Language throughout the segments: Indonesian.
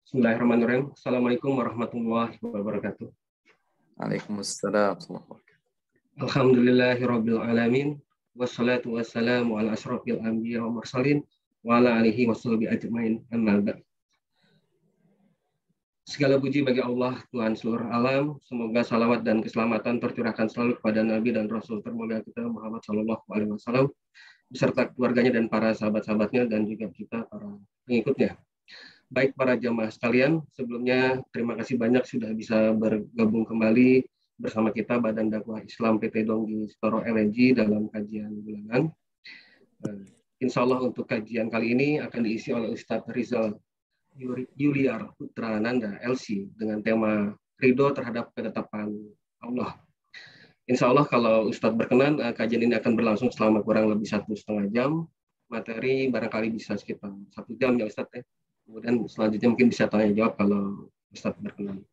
Bismillahirrahmanirrahim. Assalamualaikum warahmatullahi wabarakatuh. Waalaikumsalam. Alhamdulillahirabbil alamin. Wassalatu wassalamu ala asyrofil anbiya wa mursalin wa ala alihi washabihi ajmain. Amma ba'd. Segala puji bagi Allah, Tuhan seluruh alam. Semoga salawat dan keselamatan tercurahkan selalu kepada Nabi dan Rasul termulia kita Muhammad SAW beserta keluarganya dan para sahabat-sahabatnya dan juga kita para pengikutnya. Baik para jamaah sekalian, sebelumnya terima kasih banyak sudah bisa bergabung kembali bersama kita Badan Dakwah Islam PT Donggi Storo LNG dalam kajian bulanan. Insya Allah untuk kajian kali ini akan diisi oleh Ustadz Rizal Yuliar Putra Nanda LC dengan tema Ridho terhadap ketetapan Allah. Insya Allah kalau Ustadz berkenan, kajian ini akan berlangsung selama kurang lebih 1,5 jam. Materi barangkali bisa sekitar 1 jam ya Ustadz ya. Kemudian selanjutnya mungkin bisa tanya jawab kalau Ustadz berkenan.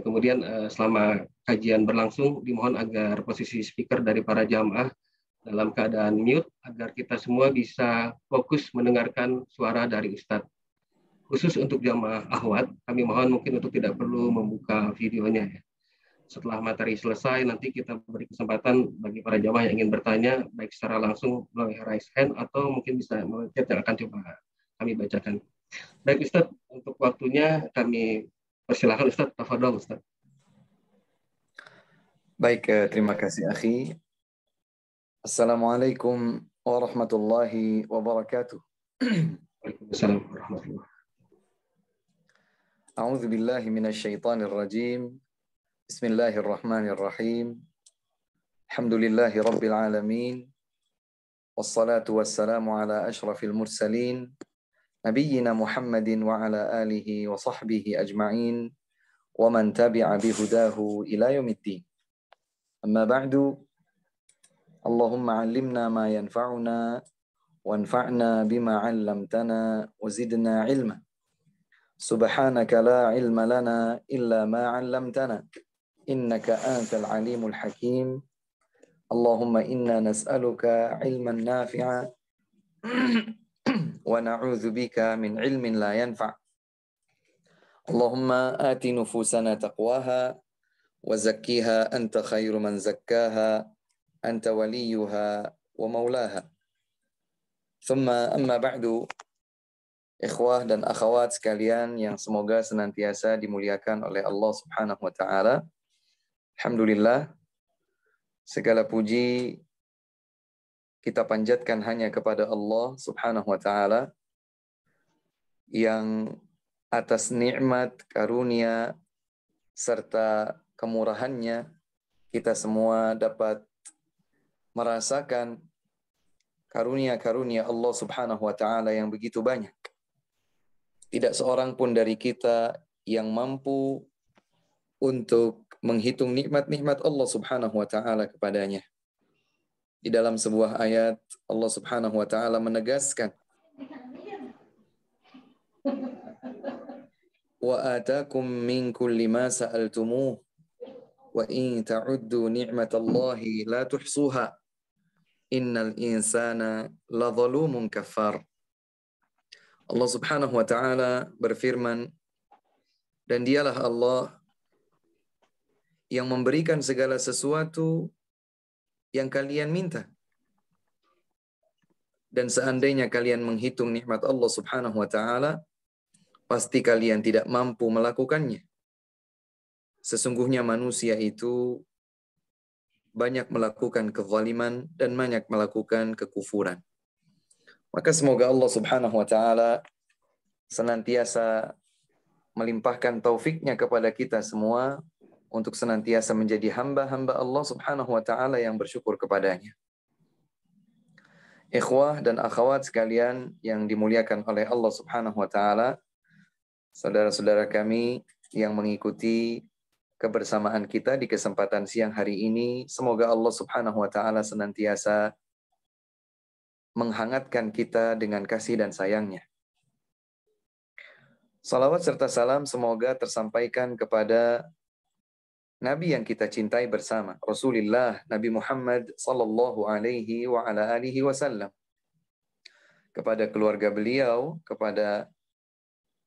Kemudian selama kajian berlangsung, dimohon agar posisi speaker dari para jamaah dalam keadaan mute agar kita semua bisa fokus mendengarkan suara dari Ustadz. Khusus untuk jamaah akhwat, kami mohon mungkin untuk tidak perlu membuka videonya ya. Setelah materi selesai, nanti kita beri kesempatan bagi para jamaah yang ingin bertanya, baik secara langsung melalui raise hand atau mungkin bisa melalui chat yang akan coba kami bacakan. Baik Ustadz, untuk waktunya kami persilahkan Ustadz, tafadhol Ustadz. Baik, terima kasih akhi. Assalamualaikum warahmatullahi wabarakatuh. Waalaikumsalam warahmatullahi wabarakatuh. A'udzu billahi minasyaitonir rajim. Bismillahirrahmanirrahim. Alhamdulillahi rabbil alamin. Wassalatu wassalamu ala asyrafil mursalin. Nabiyyina Muhammadin wa ala alihi wa sahbihi ajma'in wa man tabi'a bihudahu ila yaumiddin. Amma ba'du. Allahumma 'allimna ma yanfa'una wanfa'na bima 'allamtana wa zidna 'ilma. Subhanaka la 'ilma lana illa ma 'allamtana innaka antal 'alimul hakim. Allahumma inna nas'aluka 'ilman nafi'a wa na'udzu bika min 'ilmin la yanfa'. Allahumma ati nufusana taqwaha wa zakkiha anta khairu man zakkaha anta waliyuha wa maulaha. Thumma amma ba'du. Ikhwah dan akhwat sekalian yang semoga senantiasa dimuliakan oleh Allah Subhanahu wa taala. Alhamdulillah, segala puji kita panjatkan hanya kepada Allah Subhanahu wa taala yang atas nikmat, karunia serta kemurahannya kita semua dapat merasakan karunia-karunia Allah Subhanahu wa taala yang begitu banyak. Tidak seorang pun dari kita yang mampu untuk menghitung nikmat-nikmat Allah Subhanahu wa taala kepadanya. Di dalam sebuah ayat Allah Subhanahu wa taala menegaskan, wa atakum min kulli ma sa'altumuh wa in ta'uddu ni'matallahi la tuhsuha innal insana ladzalumun kafar. Allah Subhanahu wa taala berfirman, dan dialah Allah yang memberikan segala sesuatu yang kalian minta. Dan seandainya kalian menghitung nikmat Allah Subhanahu wa taala, pasti kalian tidak mampu melakukannya. Sesungguhnya manusia itu banyak melakukan kezaliman dan banyak melakukan kekufuran. Maka semoga Allah Subhanahu wa taala senantiasa melimpahkan taufiknya kepada kita semua untuk senantiasa menjadi hamba-hamba Allah Subhanahu wa taala yang bersyukur kepadanya. Ikhwah dan akhwat sekalian yang dimuliakan oleh Allah Subhanahu wa taala, saudara-saudara kami yang mengikuti kebersamaan kita di kesempatan siang hari ini, semoga Allah Subhanahu wa taala senantiasa menghangatkan kita dengan kasih dan sayangnya. Salawat serta salam semoga tersampaikan kepada Nabi yang kita cintai bersama, Rasulullah Nabi Muhammad sallallahu alaihi wa ala alihi wasallam. Kepada keluarga beliau, kepada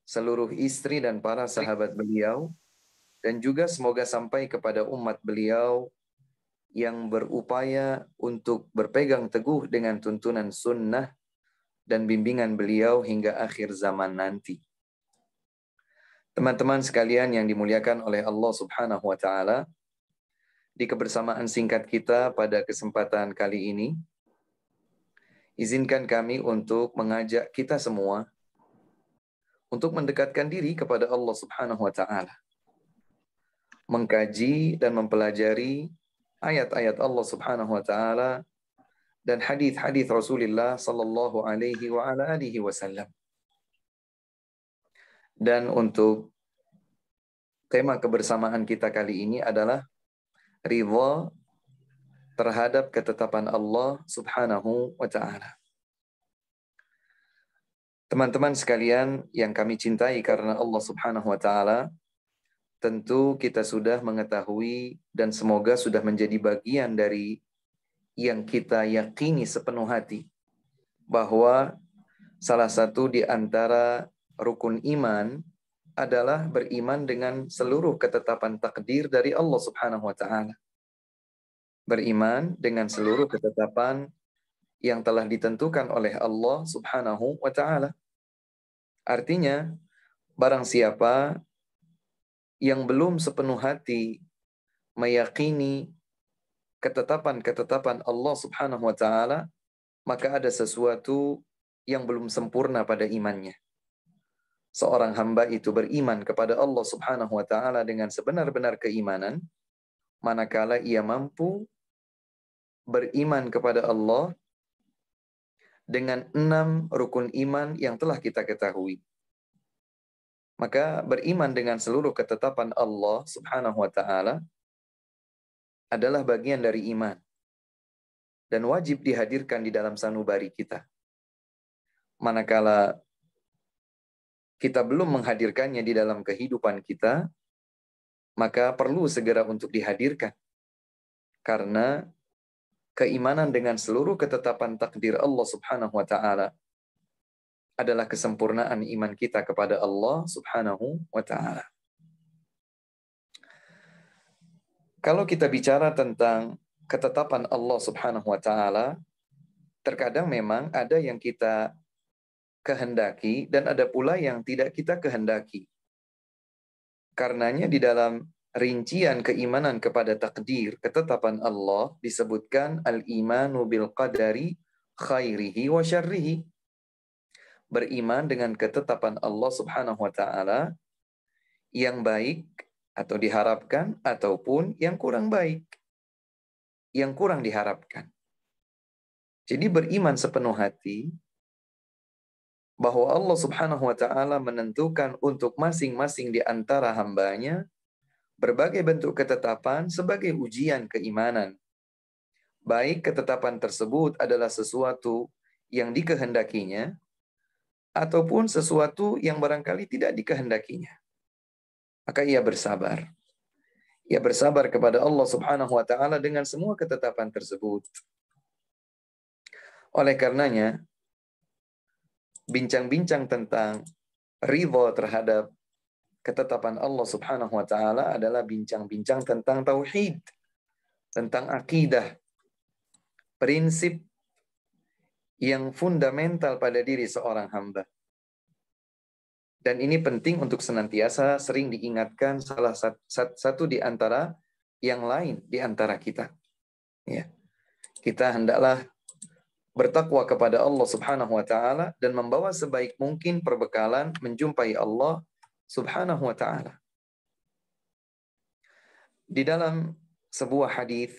seluruh istri dan para sahabat beliau, dan juga semoga sampai kepada umat beliau yang berupaya untuk berpegang teguh dengan tuntunan sunnah dan bimbingan beliau hingga akhir zaman nanti. Teman-teman sekalian yang dimuliakan oleh Allah Subhanahu wa taala, di kebersamaan singkat kita pada kesempatan kali ini, izinkan kami untuk mengajak kita semua untuk mendekatkan diri kepada Allah Subhanahu wa taala, mengkaji dan mempelajari ayat-ayat Allah Subhanahu wa taala dan hadis-hadis Rasulullah sallallahu alaihi wa ala alihi wasallam. Dan untuk tema kebersamaan kita kali ini adalah ridha terhadap ketetapan Allah Subhanahu wa taala. Teman-teman sekalian yang kami cintai karena Allah Subhanahu wa taala, tentu kita sudah mengetahui dan semoga sudah menjadi bagian dari yang kita yakini sepenuh hati bahwa salah satu di antara rukun iman adalah beriman dengan seluruh ketetapan takdir dari Allah Subhanahu wa taala. Beriman dengan seluruh ketetapan yang telah ditentukan oleh Allah Subhanahu wa taala. Artinya, barang siapa yang belum sepenuh hati meyakini ketetapan-ketetapan Allah Subhanahu wa taala, maka ada sesuatu yang belum sempurna pada imannya. Seorang hamba itu beriman kepada Allah Subhanahu wa taala dengan sebenar-benar keimanan manakala ia mampu beriman kepada Allah dengan 6 rukun iman yang telah kita ketahui. Maka beriman dengan seluruh ketetapan Allah Subhanahu wa taala adalah bagian dari iman dan wajib dihadirkan di dalam sanubari kita. Manakala kita belum menghadirkannya di dalam kehidupan kita, maka perlu segera untuk dihadirkan. Karena keimanan dengan seluruh ketetapan takdir Allah Subhanahu wa taala adalah kesempurnaan iman kita kepada Allah Subhanahu wa taala. Kalau kita bicara tentang ketetapan Allah Subhanahu wa taala, terkadang memang ada yang kita kehendaki dan ada pula yang tidak kita kehendaki. Karenanya di dalam rincian keimanan kepada takdir, ketetapan Allah disebutkan al-imanu bil qadari khairihi wa syarrihi. Beriman dengan ketetapan Allah Subhanahu wa taala yang baik atau diharapkan ataupun yang kurang baik, yang kurang diharapkan. Jadi beriman sepenuh hati bahwa Allah Subhanahu wa taala menentukan untuk masing-masing di antara hambanya berbagai bentuk ketetapan sebagai ujian keimanan. Baik ketetapan tersebut adalah sesuatu yang dikehendakinya ataupun sesuatu yang barangkali tidak dikehendakinya. Maka ia bersabar. Ia bersabar kepada Allah Subhanahu wa taala dengan semua ketetapan tersebut. Oleh karenanya, bincang-bincang tentang ridha terhadap ketetapan Allah Subhanahu wa taala adalah bincang-bincang tentang tauhid, tentang akidah, prinsip yang fundamental pada diri seorang hamba. Dan ini penting untuk senantiasa sering diingatkan salah satu di antara yang lain di antara kita. Ya. Kita hendaklah bertakwa kepada Allah Subhanahu wa taala dan membawa sebaik mungkin perbekalan menjumpai Allah Subhanahu wa taala. Di dalam sebuah hadis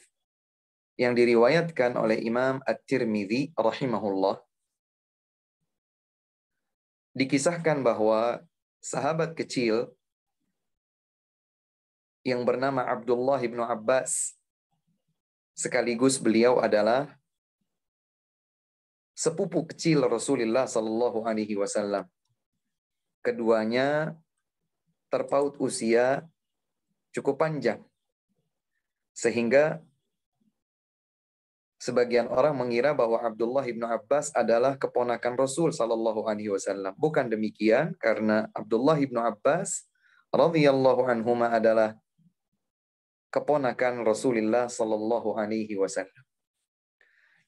yang diriwayatkan oleh Imam At-Tirmidzi rahimahullah, dikisahkan bahwa sahabat kecil yang bernama Abdullah bin Abbas, sekaligus beliau adalah sepupu kecil Rasulullah sallallahu alaihi wasallam. Keduanya terpaut usia cukup panjang, sehingga Sebagian orang mengira bahwa Abdullah ibnu Abbas adalah keponakan Rasul Sallallahu Alaihi Wasallam. Bukan demikian, karena Abdullah ibnu Abbas radhiyallahu anhuma adalah keponakan Rasulullah Sallallahu Alaihi Wasallam.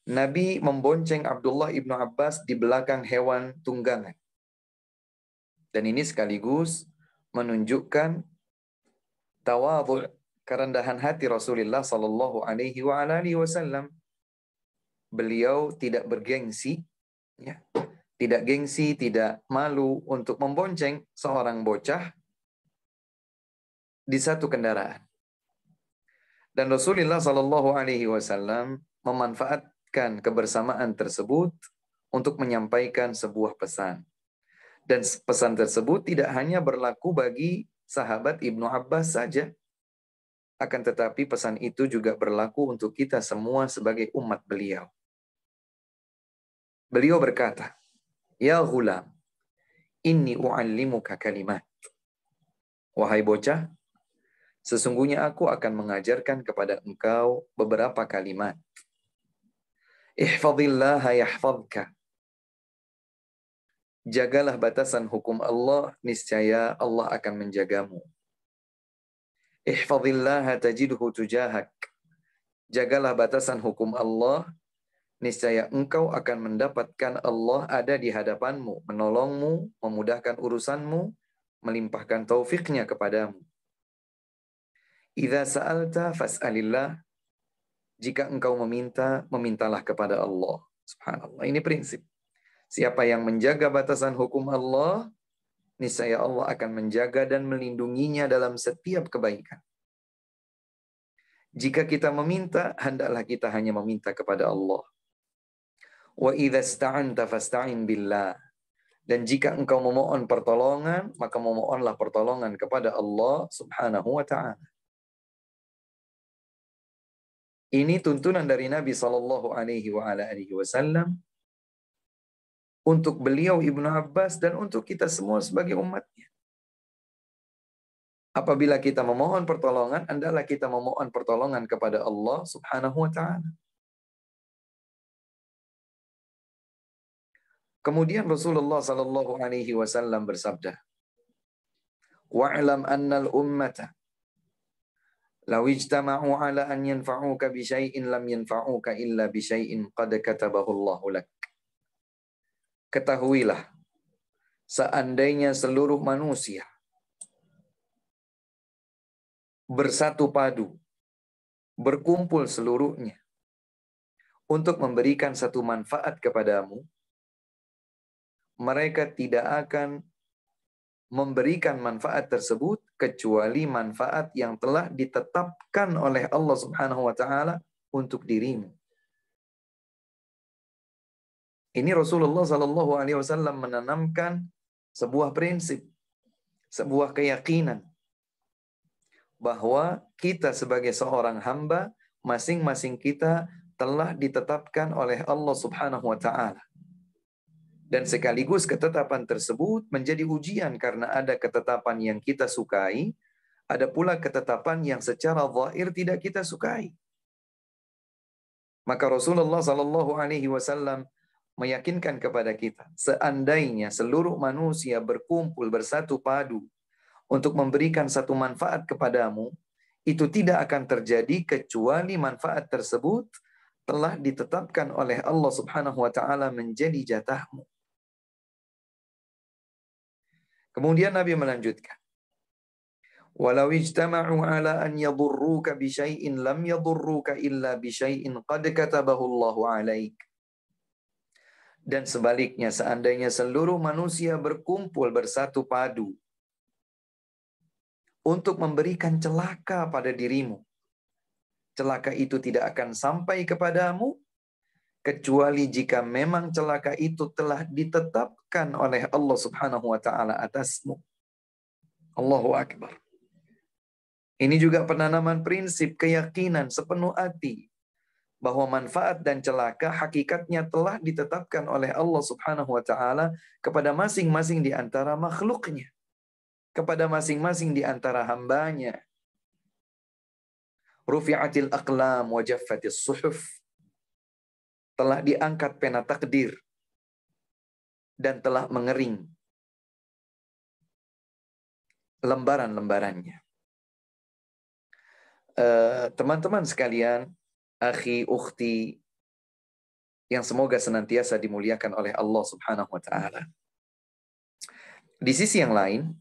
Nabi membonceng Abdullah ibnu Abbas di belakang hewan tunggangan. Dan ini sekaligus menunjukkan tawadhu, kerendahan hati Rasulullah Sallallahu Alaihi Wasallam. Beliau tidak bergengsi, ya, tidak gengsi, tidak malu untuk membonceng seorang bocah di satu kendaraan. Dan Rasulullah Sallallahu Alaihi Wasallam memanfaatkan kebersamaan tersebut untuk menyampaikan sebuah pesan. Dan pesan tersebut tidak hanya berlaku bagi sahabat Ibnu Abbas saja, akan tetapi pesan itu juga berlaku untuk kita semua sebagai umat beliau. Beliau berkata, "Ya ghulam, inni u'allimuka kalimat." Wahai bocah, sesungguhnya aku akan mengajarkan kepada engkau beberapa kalimat. Ihfazillaha yahfazka. Jagalah batasan hukum Allah, niscaya Allah akan menjagamu. Ihfazillaha tajidhu tujahak. Jagalah batasan hukum Allah, niscaya engkau akan mendapatkan Allah ada di hadapanmu, menolongmu, memudahkan urusanmu, melimpahkan taufiknya kepadamu. Idza sa'alta fas'alillah. Jika engkau meminta, memintalah kepada Allah. Subhanallah, ini prinsip. Siapa yang menjaga batasan hukum Allah, niscaya Allah akan menjaga dan melindunginya dalam setiap kebaikan. Jika kita meminta, hendaklah kita hanya meminta kepada Allah. Wa idza ista'anta fasta'in billah. Dan jika engkau memohon pertolongan, maka memohonlah pertolongan kepada Allah Subhanahu wa ta'ala. Ini tuntunan dari Nabi sallallahu alaihi wasallam untuk beliau Ibnu Abbas dan untuk kita semua sebagai umatnya. Apabila kita memohon pertolongan, hendaklah kita memohon pertolongan kepada Allah Subhanahu wa ta'ala. Kemudian Rasulullah sallallahu alaihi wasallam bersabda, "Wa'lam annal ummata law ijtama'u 'ala an yanfa'uka bi syai'in lam yanfa'uka illa bi syai'in qad katabahu Allahu lak." Ketahuilah, seandainya seluruh manusia bersatu padu, berkumpul seluruhnya untuk memberikan satu manfaat kepadamu, mereka tidak akan memberikan manfaat tersebut kecuali manfaat yang telah ditetapkan oleh Allah Subhanahu wa ta'ala untuk dirimu. Ini Rasulullah sallallahu alaihi wasallam menanamkan sebuah prinsip, sebuah keyakinan bahwa kita sebagai seorang hamba, masing-masing kita telah ditetapkan oleh Allah Subhanahu wa ta'ala. Dan sekaligus ketetapan tersebut menjadi ujian karena ada ketetapan yang kita sukai, ada pula ketetapan yang secara zahir tidak kita sukai. Maka Rasulullah sallallahu alaihi wasallam meyakinkan kepada kita, seandainya seluruh manusia berkumpul bersatu padu untuk memberikan satu manfaat kepadamu, itu tidak akan terjadi kecuali manfaat tersebut telah ditetapkan oleh Allah Subhanahu wa ta'ala menjadi jatahmu. Kemudian Nabi melanjutkan, "Walau ijtama'u 'ala an yadurruka bi syai'in lam yadurruka illa bi syai'in qad katabahu Allahu 'alaik." Dan sebaliknya, seandainya seluruh manusia berkumpul bersatu padu untuk memberikan celaka pada dirimu, celaka itu tidak akan sampai kepadamu kecuali jika memang celaka itu telah ditetapkan oleh Allah Subhanahu wa ta'ala atasmu. Allahu Akbar. Ini juga penanaman prinsip keyakinan sepenuh hati bahwa manfaat dan celaka hakikatnya telah ditetapkan oleh Allah Subhanahu wa ta'ala kepada masing-masing di antara makhluknya, kepada masing-masing di antara hambanya. Rufi'atil aqlam wa jaffatis suhuf. telah diangkat pena takdir dan telah mengering lembaran-lembarannya. Teman-teman sekalian, akhi, ukhti, yang semoga senantiasa dimuliakan oleh Allah Subhanahu wa Ta'ala. Di sisi yang lain,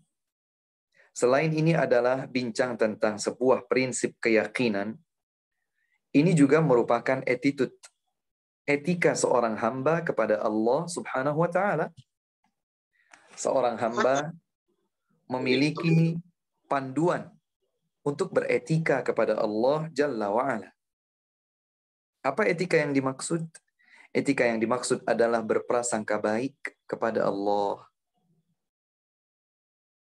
selain ini adalah bincang tentang sebuah prinsip keyakinan, ini juga merupakan attitude, etika seorang hamba kepada Allah Subhanahu wa Ta'ala. Seorang hamba memiliki panduan untuk beretika kepada Allah Jalla wa'ala. Apa etika yang dimaksud? Etika yang dimaksud adalah berprasangka baik kepada Allah.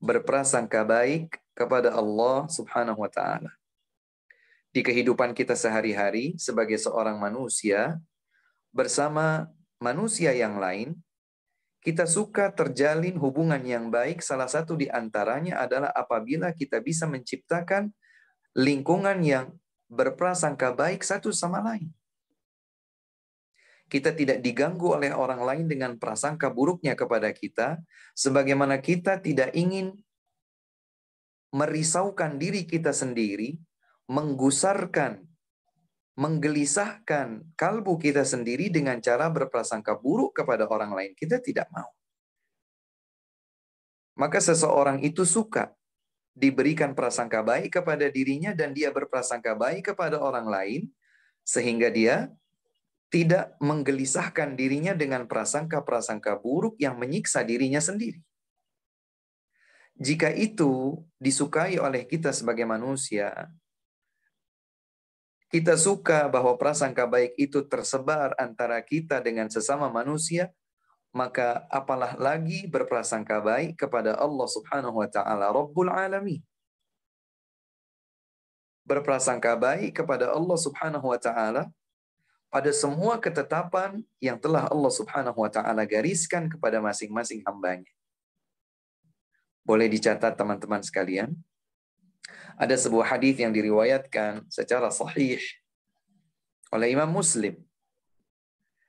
Berprasangka baik kepada Allah Subhanahu wa Ta'ala. Di kehidupan kita sehari-hari sebagai seorang manusia bersama manusia yang lain, kita suka terjalin hubungan yang baik. Salah satu di antaranya adalah apabila kita bisa menciptakan lingkungan yang berprasangka baik satu sama lain. Kita tidak diganggu oleh orang lain dengan prasangka buruknya kepada kita, sebagaimana kita tidak ingin merisaukan diri kita sendiri, menggusarkan, menggelisahkan kalbu kita sendiri dengan cara berprasangka buruk kepada orang lain. Kita tidak mau. Maka seseorang itu suka diberikan prasangka baik kepada dirinya dan dia berprasangka baik kepada orang lain, sehingga dia tidak menggelisahkan dirinya dengan prasangka-prasangka buruk yang menyiksa dirinya sendiri. Jika itu disukai oleh kita sebagai manusia, kita suka bahwa prasangka baik itu tersebar antara kita dengan sesama manusia, maka apalah lagi berprasangka baik kepada Allah Subhanahu wa Ta'ala Rabbul Alamin. Berprasangka baik kepada Allah Subhanahu wa Ta'ala pada semua ketetapan yang telah Allah Subhanahu wa Ta'ala gariskan kepada masing-masing hambanya. Boleh dicatat teman-teman sekalian, ada sebuah hadis yang diriwayatkan secara sahih oleh Imam Muslim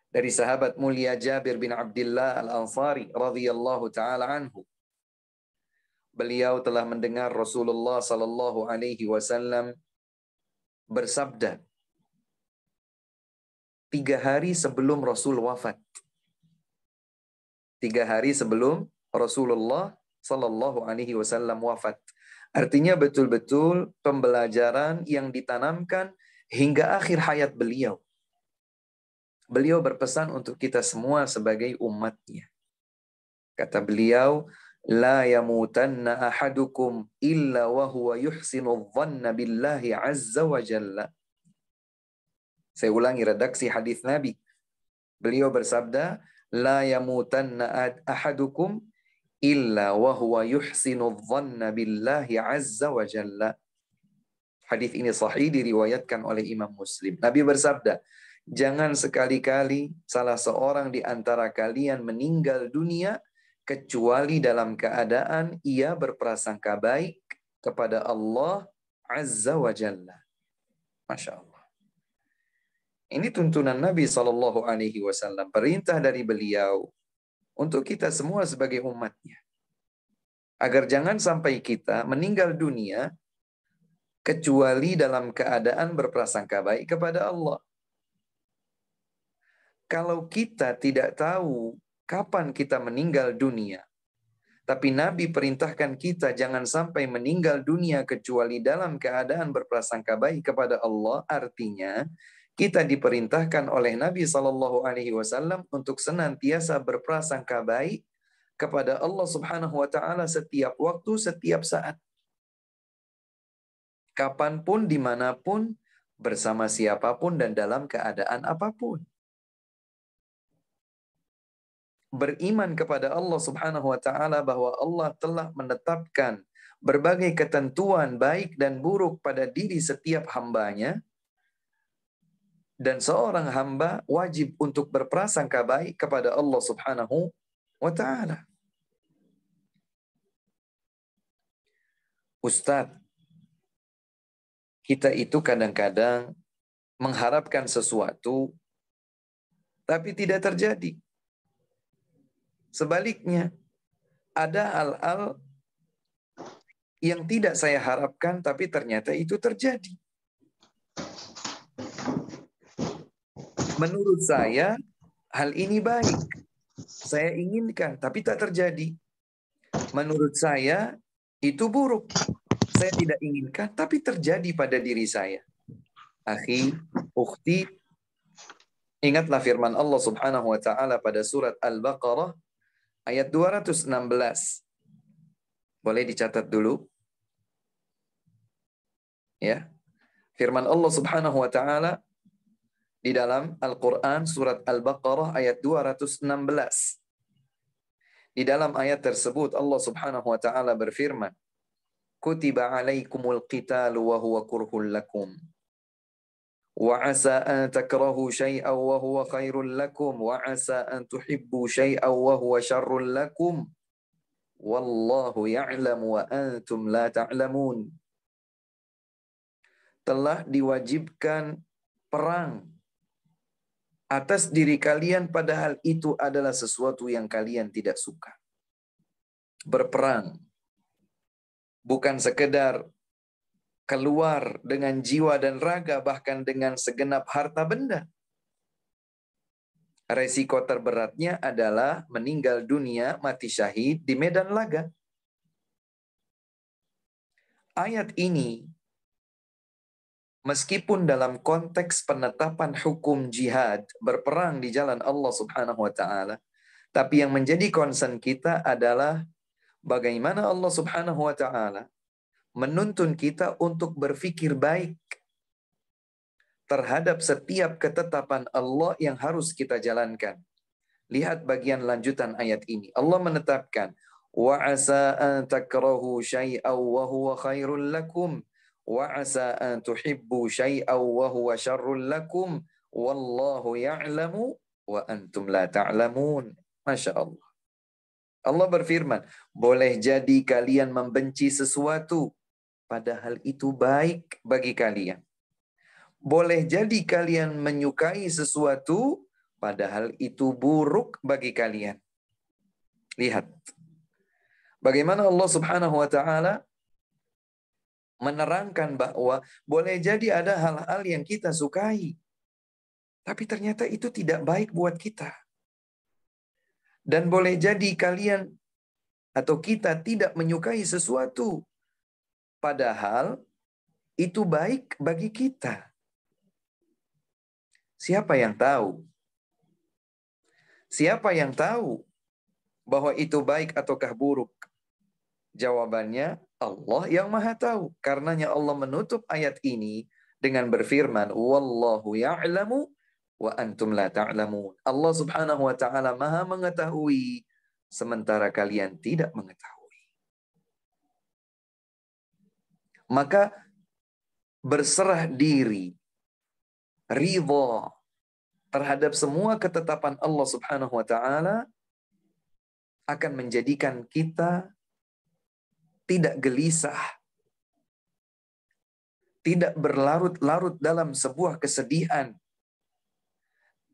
dari sahabat mulia Jabir bin Abdullah Al-Ansari radhiyallahu taala anhu. Beliau telah mendengar Rasulullah sallallahu alaihi wasallam bersabda 3 hari sebelum Rasul wafat. 3 hari sebelum Rasulullah sallallahu alaihi wasallam wafat. Artinya betul-betul pembelajaran yang ditanamkan hingga akhir hayat beliau. Beliau berpesan untuk kita semua sebagai umatnya. Kata beliau, la yamutanna ahadukum illa wa huwa yuhsinu dhanna billahi azza wa jalla. Saya ulangi redaksi hadis Nabi. Beliau bersabda, la yamutanna ahadukum illa wa huwa yuhsinu dhanna billahi azza wa jalla. Hadis ini sahih diriwayatkan oleh Imam Muslim. Nabi bersabda, jangan sekali-kali salah seorang di antara kalian meninggal dunia kecuali dalam keadaan ia berprasangka baik kepada Allah azza wa jalla. Masya Allah. Ini tuntunan Nabi SAW, perintah dari beliau untuk kita semua sebagai umatnya. Agar jangan sampai kita meninggal dunia kecuali dalam keadaan berprasangka baik kepada Allah. Kalau kita tidak tahu kapan kita meninggal dunia, tapi Nabi perintahkan kita jangan sampai meninggal dunia kecuali dalam keadaan berprasangka baik kepada Allah, artinya kita diperintahkan oleh Nabi SAW untuk senantiasa berprasangka baik kepada Allah Subhanahu wa Ta'ala setiap waktu, setiap saat. Kapanpun, dimanapun, bersama siapapun, dan dalam keadaan apapun. Beriman kepada Allah Subhanahu wa Ta'ala bahwa Allah telah menetapkan berbagai ketentuan baik dan buruk pada diri setiap hambanya, dan seorang hamba wajib untuk berprasangka baik kepada Allah Subhanahu wa Ta'ala. Ustadz, kita itu kadang-kadang mengharapkan sesuatu tapi tidak terjadi. Sebaliknya, ada hal-hal yang tidak saya harapkan, tapi ternyata itu terjadi. Menurut saya, hal ini baik. Saya inginkan, tapi tak terjadi. Menurut saya, itu buruk. Saya tidak inginkan, tapi terjadi pada diri saya. Akhi, ukhti, ingatlah firman Allah Subhanahu wa taala pada surat Al-Baqarah ayat 216. Boleh dicatat dulu? Ya. Firman Allah Subhanahu wa taala di dalam Al-Qur'an surat Al-Baqarah ayat 216. Di dalam ayat tersebut Allah Subhanahu wa taala berfirman, "Kutiba 'alaikumul qitalu wa huwa kurhul lakum." وعسى أن تكرهوا شيئا وهو خير لكم وعسى أن تحبوا شيئا وهو شر لكم والله يعلم وأنتم لا تعلمون. Telah diwajibkan perang atas diri kalian, padahal itu adalah sesuatu yang kalian tidak suka. Berperang bukan sekedar keluar dengan jiwa dan raga, bahkan dengan segenap harta benda. Resiko terberatnya adalah meninggal dunia, mati syahid di medan laga. Ayat ini, meskipun dalam konteks penetapan hukum jihad, berperang di jalan Allah Subhanahu wa taala, tapi yang menjadi concern kita adalah bagaimana Allah Subhanahu wa taala menuntun kita untuk berpikir baik terhadap setiap ketetapan Allah yang harus kita jalankan. Lihat bagian lanjutan ayat ini. Allah menetapkan, wa asa an takrahu syai'aw wa huwa khairul lakum wa asa an tuhibbu syai'aw wa huwa syarrul lakum wallahu ya'lamu wa antum la ta'lamun. Masya Allah. Allah berfirman, boleh jadi kalian membenci sesuatu, padahal itu baik bagi kalian. Boleh jadi kalian menyukai sesuatu, padahal itu buruk bagi kalian. Lihat bagaimana Allah Subhanahu wa taala menerangkan bahwa boleh jadi ada hal-hal yang kita sukai, tapi ternyata itu tidak baik buat kita. Dan boleh jadi kalian atau kita tidak menyukai sesuatu, padahal itu baik bagi kita. Siapa yang tahu? Siapa yang tahu bahwa itu baik ataukah buruk? Jawabannya Allah yang Maha Tahu. Karenanya Allah menutup ayat ini dengan berfirman, "Wallahu ya'lamu wa antum la ta'lamun." Allah Subhanahu wa taala Maha mengetahui sementara kalian tidak mengetahui. Maka berserah diri, ridha terhadap semua ketetapan Allah Subhanahu wa taala akan menjadikan kita tidak gelisah, tidak berlarut-larut dalam sebuah kesedihan,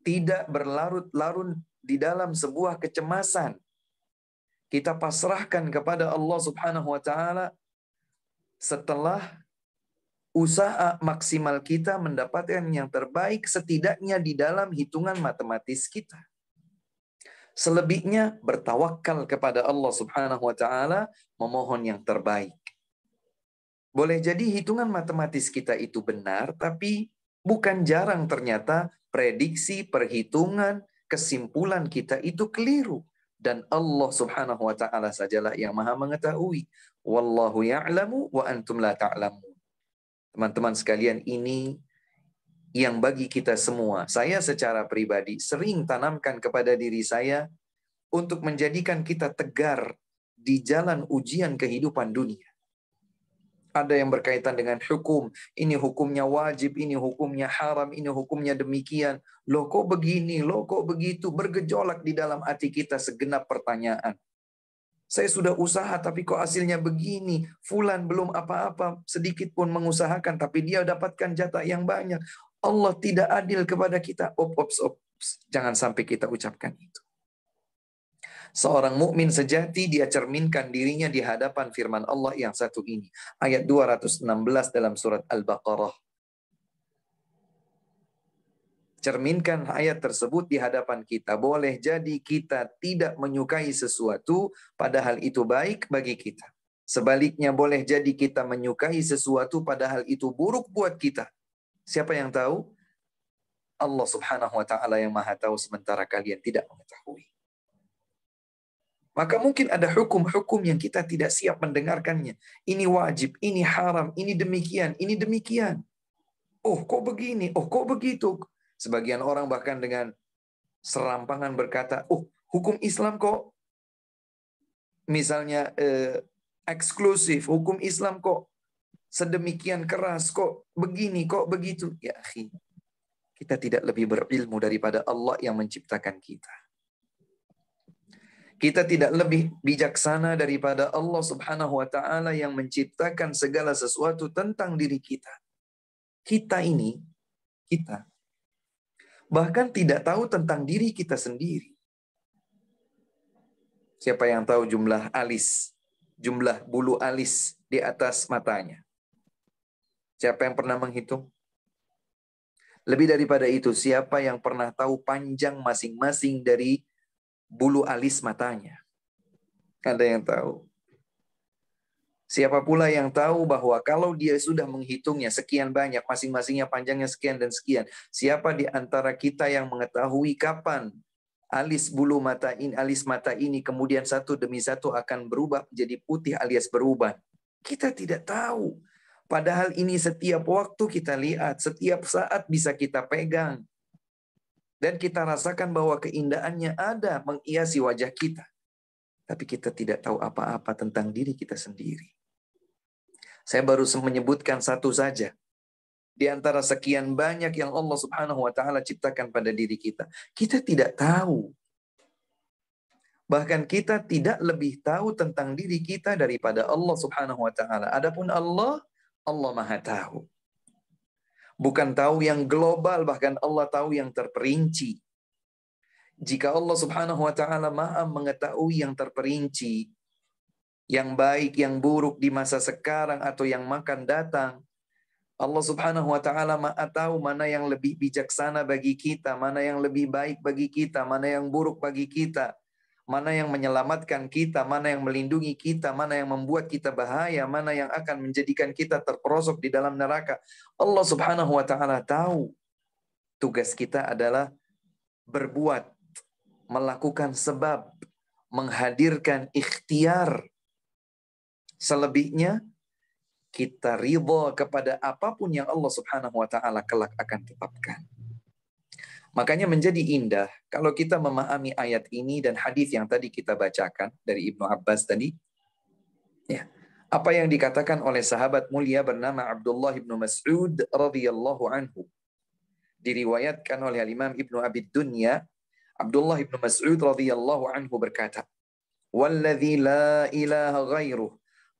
tidak berlarut-larut di dalam sebuah kecemasan. Kita pasrahkan kepada Allah Subhanahu wa taala setelah usaha maksimal kita mendapatkan yang terbaik, setidaknya di dalam hitungan matematis kita. Selebihnya bertawakal kepada Allah Subhanahu wa taala, memohon yang terbaik. Boleh jadi hitungan matematis kita itu benar, tapi bukan jarang ternyata prediksi, perhitungan, kesimpulan kita itu keliru. Dan Allah Subhanahu wa taala sajalah yang Maha mengetahui. Wallahu ya'lamu wa antum la ta'lamun. Teman-teman sekalian, ini yang bagi kita semua, saya secara pribadi sering tanamkan kepada diri saya untuk menjadikan kita tegar di jalan ujian kehidupan dunia. Ada yang berkaitan dengan hukum, ini hukumnya wajib, ini hukumnya haram, ini hukumnya demikian. Loh kok begini, loh kok begitu, bergejolak di dalam hati kita segenap pertanyaan. Saya sudah usaha tapi kok hasilnya begini. Fulan belum apa-apa, sedikit pun mengusahakan tapi dia dapatkan jatah yang banyak. Allah tidak adil kepada kita. Op. Jangan sampai kita ucapkan itu. Seorang mukmin sejati dia cerminkan dirinya di hadapan firman Allah yang satu ini. Ayat 216 dalam surat Al-Baqarah. Cerminkan ayat tersebut di hadapan kita. Boleh jadi kita tidak menyukai sesuatu padahal itu baik bagi kita. Sebaliknya boleh jadi kita menyukai sesuatu padahal itu buruk buat kita. Siapa yang tahu? Allah Subhanahu wa taala yang Maha tahu sementara kalian tidak mengetahui. Maka mungkin ada hukum-hukum yang kita tidak siap mendengarkannya. Ini wajib, ini haram, ini demikian, ini demikian. Oh, kok begini? Oh, kok begitu? Sebagian orang bahkan dengan serampangan berkata, oh, hukum Islam kok misalnya eksklusif, hukum Islam kok sedemikian keras, kok begini, kok begitu. Ya akhi, kita tidak lebih berilmu daripada Allah yang menciptakan kita. Kita tidak lebih bijaksana daripada Allah Subhanahu wa taala yang menciptakan segala sesuatu tentang diri kita. Kita bahkan tidak tahu tentang diri kita sendiri. Siapa yang tahu jumlah alis, jumlah bulu alis di atas matanya? Siapa yang pernah menghitung? Lebih daripada itu, siapa yang pernah tahu panjang masing-masing dari bulu alis matanya? Ada yang tahu? Siapa pula yang tahu bahwa kalau dia sudah menghitungnya sekian banyak, masing-masingnya panjangnya sekian dan sekian, siapa di antara kita yang mengetahui kapan alis bulu mata ini, alis mata ini kemudian satu demi satu akan berubah menjadi putih alias berubah? Kita tidak tahu. Padahal ini setiap waktu kita lihat, setiap saat bisa kita pegang. Dan kita rasakan bahwa keindahannya ada menghiasi wajah kita. Tapi kita tidak tahu apa-apa tentang diri kita sendiri. Saya baru menyebutkan satu saja. Di antara sekian banyak yang Allah Subhanahu wa taala ciptakan pada diri kita. Kita tidak tahu. Bahkan kita tidak lebih tahu tentang diri kita daripada Allah Subhanahu wa taala. Adapun Allah Maha tahu. Bukan tahu yang global, bahkan Allah tahu yang terperinci. Jika Allah Subhanahu wa taala Maha mengetahui yang terperinci, yang baik, yang buruk di masa sekarang atau yang makan datang, Allah Subhanahu wa taala Maha tahu mana yang lebih bijaksana bagi kita, mana yang lebih baik bagi kita, mana yang buruk bagi kita, mana yang menyelamatkan kita, mana yang melindungi kita, mana yang membuat kita bahaya, mana yang akan menjadikan kita terperosok di dalam neraka. Allah Subhanahu wa taala tahu. Tugas kita adalah berbuat, melakukan sebab, menghadirkan ikhtiar. Selebihnya kita ridha kepada apapun yang Allah Subhanahu wa taala kelak akan tetapkan. Makanya menjadi indah kalau kita memahami ayat ini dan hadis yang tadi kita bacakan dari Ibnu Abbas tadi. Ya. Apa yang dikatakan oleh sahabat mulia bernama Abdullah ibnu Mas'ud radhiyallahu anhu. Diriwayatkan oleh Imam Ibnu Abi Dunya, Abdullah ibnu Mas'ud radhiyallahu anhu berkata, "Walladzi la ilaha ghairuh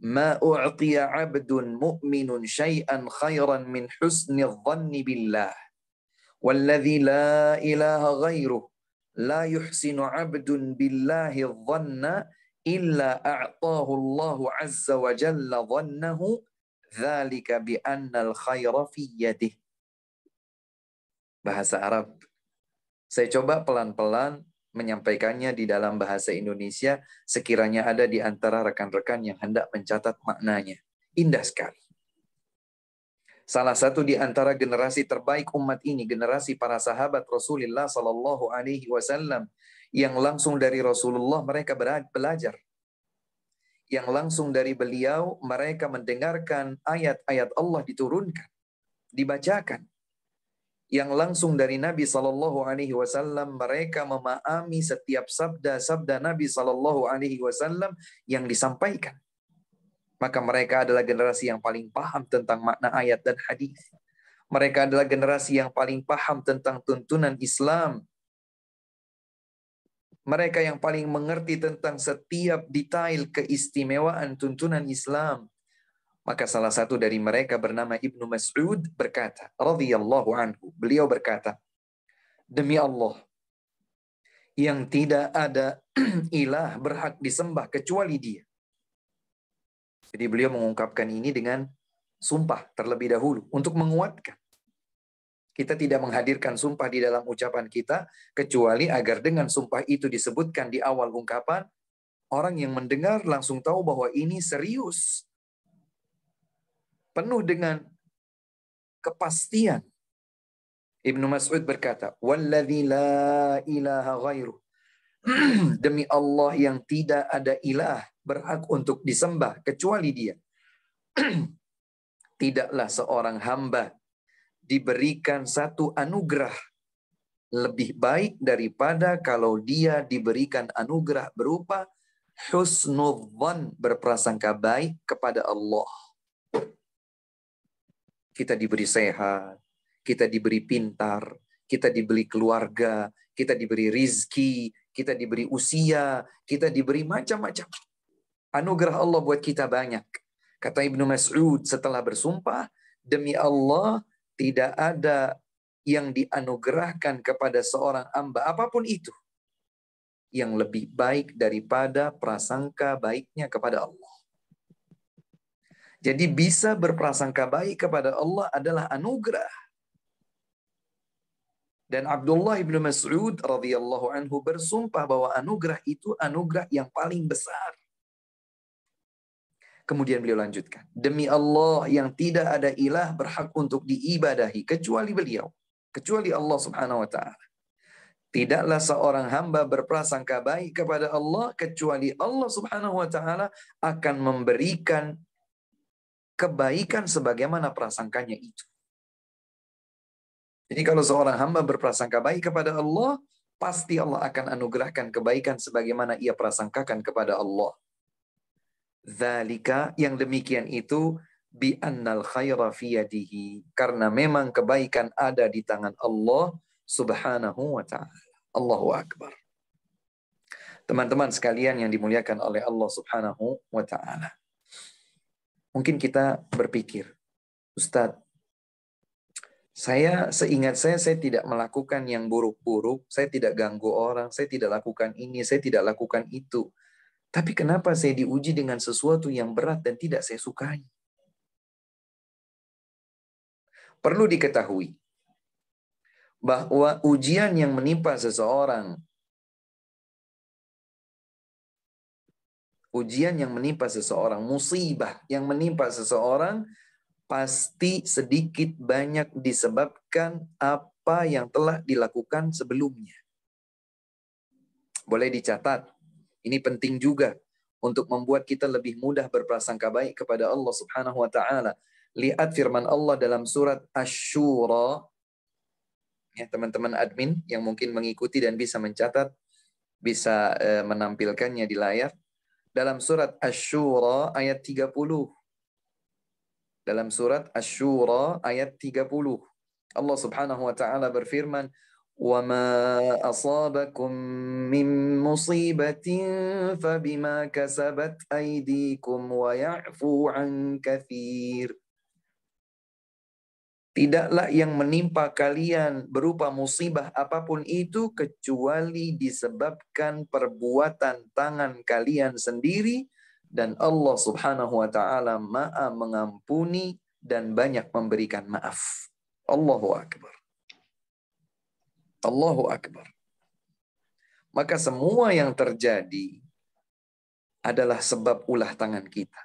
ma u'tiya 'abdun mu'minun syai'an khairan min husnil dhanni billah. Walladzi la ilaha ghairuh la yuhsinu 'abdun billahi dhanna illa a'tahu Allahu 'azza wa jalla dhannahu dzalika bi anna al-khaira fi yadihi." Bahasa Arab. Saya coba pelan-pelan menyampaikannya di dalam bahasa Indonesia, sekiranya ada di antara rekan-rekan yang hendak mencatat maknanya. Indah sekali. Salah satu di antara generasi terbaik umat ini, generasi para sahabat Rasulullah Sallallahu Alaihi Wasallam, yang langsung dari Rasulullah mereka belajar. Yang langsung dari beliau mereka mendengarkan ayat-ayat Allah diturunkan, dibacakan. Yang langsung dari Nabi Sallallahu Alaihi Wasallam mereka memahami setiap sabda-sabda Nabi Sallallahu Alaihi Wasallam yang disampaikan. Maka mereka adalah generasi yang paling paham tentang makna ayat dan hadis. Mereka adalah generasi yang paling paham tentang tuntunan Islam. Mereka yang paling mengerti tentang setiap detail keistimewaan tuntunan Islam. Maka salah satu dari mereka bernama Ibnu Mas'ud berkata, radhiyallahu anhu, beliau berkata, "Demi Allah, yang tidak ada ilah berhak disembah kecuali Dia. Jadi beliau mengungkapkan ini dengan sumpah terlebih dahulu untuk menguatkan. Kita tidak menghadirkan sumpah di dalam ucapan kita kecuali agar dengan sumpah itu disebutkan di awal ungkapan, orang yang mendengar langsung tahu bahwa ini serius. Penuh dengan kepastian. Ibnu Mas'ud berkata, "Walladzi la ilaha ghairuh." Demi Allah yang tidak ada ilah berhak untuk disembah kecuali Dia. Tidaklah seorang hamba diberikan satu anugerah lebih baik daripada kalau dia diberikan anugerah berupa husnudzan, berprasangka baik kepada Allah. Kita diberi sehat, kita diberi pintar, kita diberi keluarga, kita diberi rizki, kita diberi usia, kita diberi macam-macam. Anugerah Allah buat kita banyak. Kata Ibnu Mas'ud setelah bersumpah, demi Allah tidak ada yang dianugerahkan kepada seorang hamba apapun itu yang lebih baik daripada prasangka baiknya kepada Allah. Jadi bisa berprasangka baik kepada Allah adalah anugerah. Dan Abdullah ibnu Mas'ud radhiyallahu anhu bersumpah bahwa anugerah itu anugerah yang paling besar. Kemudian beliau lanjutkan, demi Allah yang tidak ada ilah berhak untuk diibadahi kecuali Beliau, kecuali Allah Subhanahu wa taala. Tidaklah seorang hamba berprasangka baik kepada Allah kecuali Allah Subhanahu wa taala akan memberikan kebaikan sebagaimana prasangkanya itu. Jadi kalau seorang hamba berprasangka baik kepada Allah, pasti Allah akan anugerahkan kebaikan sebagaimana ia prasangkakan kepada Allah. Dzalika, yang demikian itu, bi annal khaira fi yadihi, karena memang kebaikan ada di tangan Allah Subhanahu wa taala. Allahu akbar. Teman-teman sekalian yang dimuliakan oleh Allah Subhanahu wa taala. Mungkin kita berpikir, Ustadz, seingat saya tidak melakukan yang buruk-buruk, saya tidak ganggu orang, saya tidak lakukan ini, saya tidak lakukan itu. Tapi kenapa saya diuji dengan sesuatu yang berat dan tidak saya sukai? Perlu diketahui bahwa ujian yang menimpa seseorang, musibah yang menimpa seseorang, pasti sedikit banyak disebabkan apa yang telah dilakukan sebelumnya. Boleh dicatat, ini penting juga untuk membuat kita lebih mudah berprasangka baik kepada Allah Subhanahu wa taala. Lihat firman Allah dalam surat Asy-Syura. Ya, teman-teman admin yang mungkin mengikuti dan bisa mencatat, bisa menampilkannya di layar. Dalam surat Asy-Syura ayat 30. Dalam surat Asy-Syura ayat 30. Allah Subhanahu wa taala berfirman, "Wa ma asabakum min musibatin fabima kasabat aydikum wa ya'fu 'an katsir." Tidaklah yang menimpa kalian berupa musibah apapun itu kecuali disebabkan perbuatan tangan kalian sendiri, dan Allah Subhanahu wa taala Maha mengampuni dan banyak memberikan maaf. Allahu akbar. Allahu akbar. Maka semua yang terjadi adalah sebab ulah tangan kita.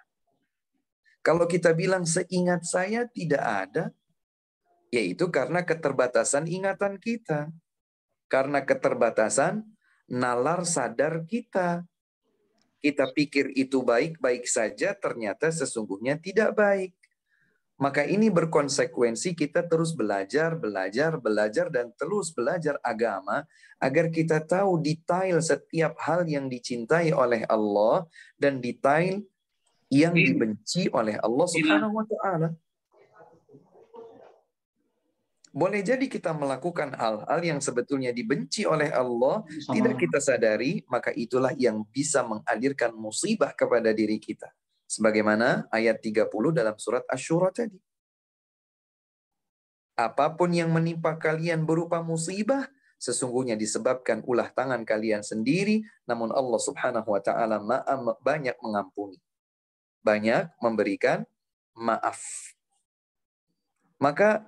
Kalau kita bilang seingat saya tidak ada, yaitu karena keterbatasan ingatan kita. Karena keterbatasan nalar sadar kita. Kita pikir itu baik-baik saja, ternyata sesungguhnya tidak baik. Maka ini berkonsekuensi kita terus belajar, dan terus belajar agama, agar kita tahu detail setiap hal yang dicintai oleh Allah, dan detail yang dibenci oleh Allah Subhanahu wa ta'ala. Boleh jadi kita melakukan hal-hal yang sebetulnya dibenci oleh Allah, tidak kita sadari, maka itulah yang bisa menghadirkan musibah kepada diri kita. Sebagaimana ayat 30 dalam surat Asy-Syura tadi. Apapun yang menimpa kalian berupa musibah, sesungguhnya disebabkan ulah tangan kalian sendiri, namun Allah Subhanahu wa taala banyak mengampuni, banyak memberikan maaf. Maka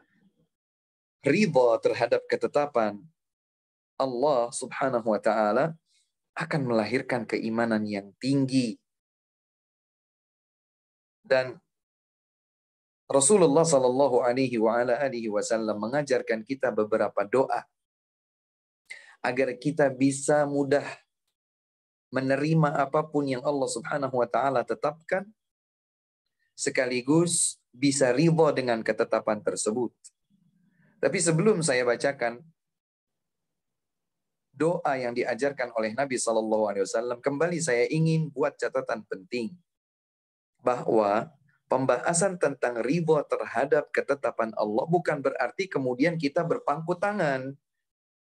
ridha terhadap ketetapan Allah Subhanahu wa taala akan melahirkan keimanan yang tinggi. Dan Rasulullah sallallahu alaihi wasallam mengajarkan kita beberapa doa agar kita bisa mudah menerima apapun yang Allah Subhanahu wa taala tetapkan, sekaligus bisa ridha dengan ketetapan tersebut. Tapi sebelum saya bacakan doa yang diajarkan oleh Nabi sallallahu alaihi wasallam, kembali saya ingin buat catatan penting bahwa pembahasan tentang ridha terhadap ketetapan Allah bukan berarti kemudian kita berpangku tangan.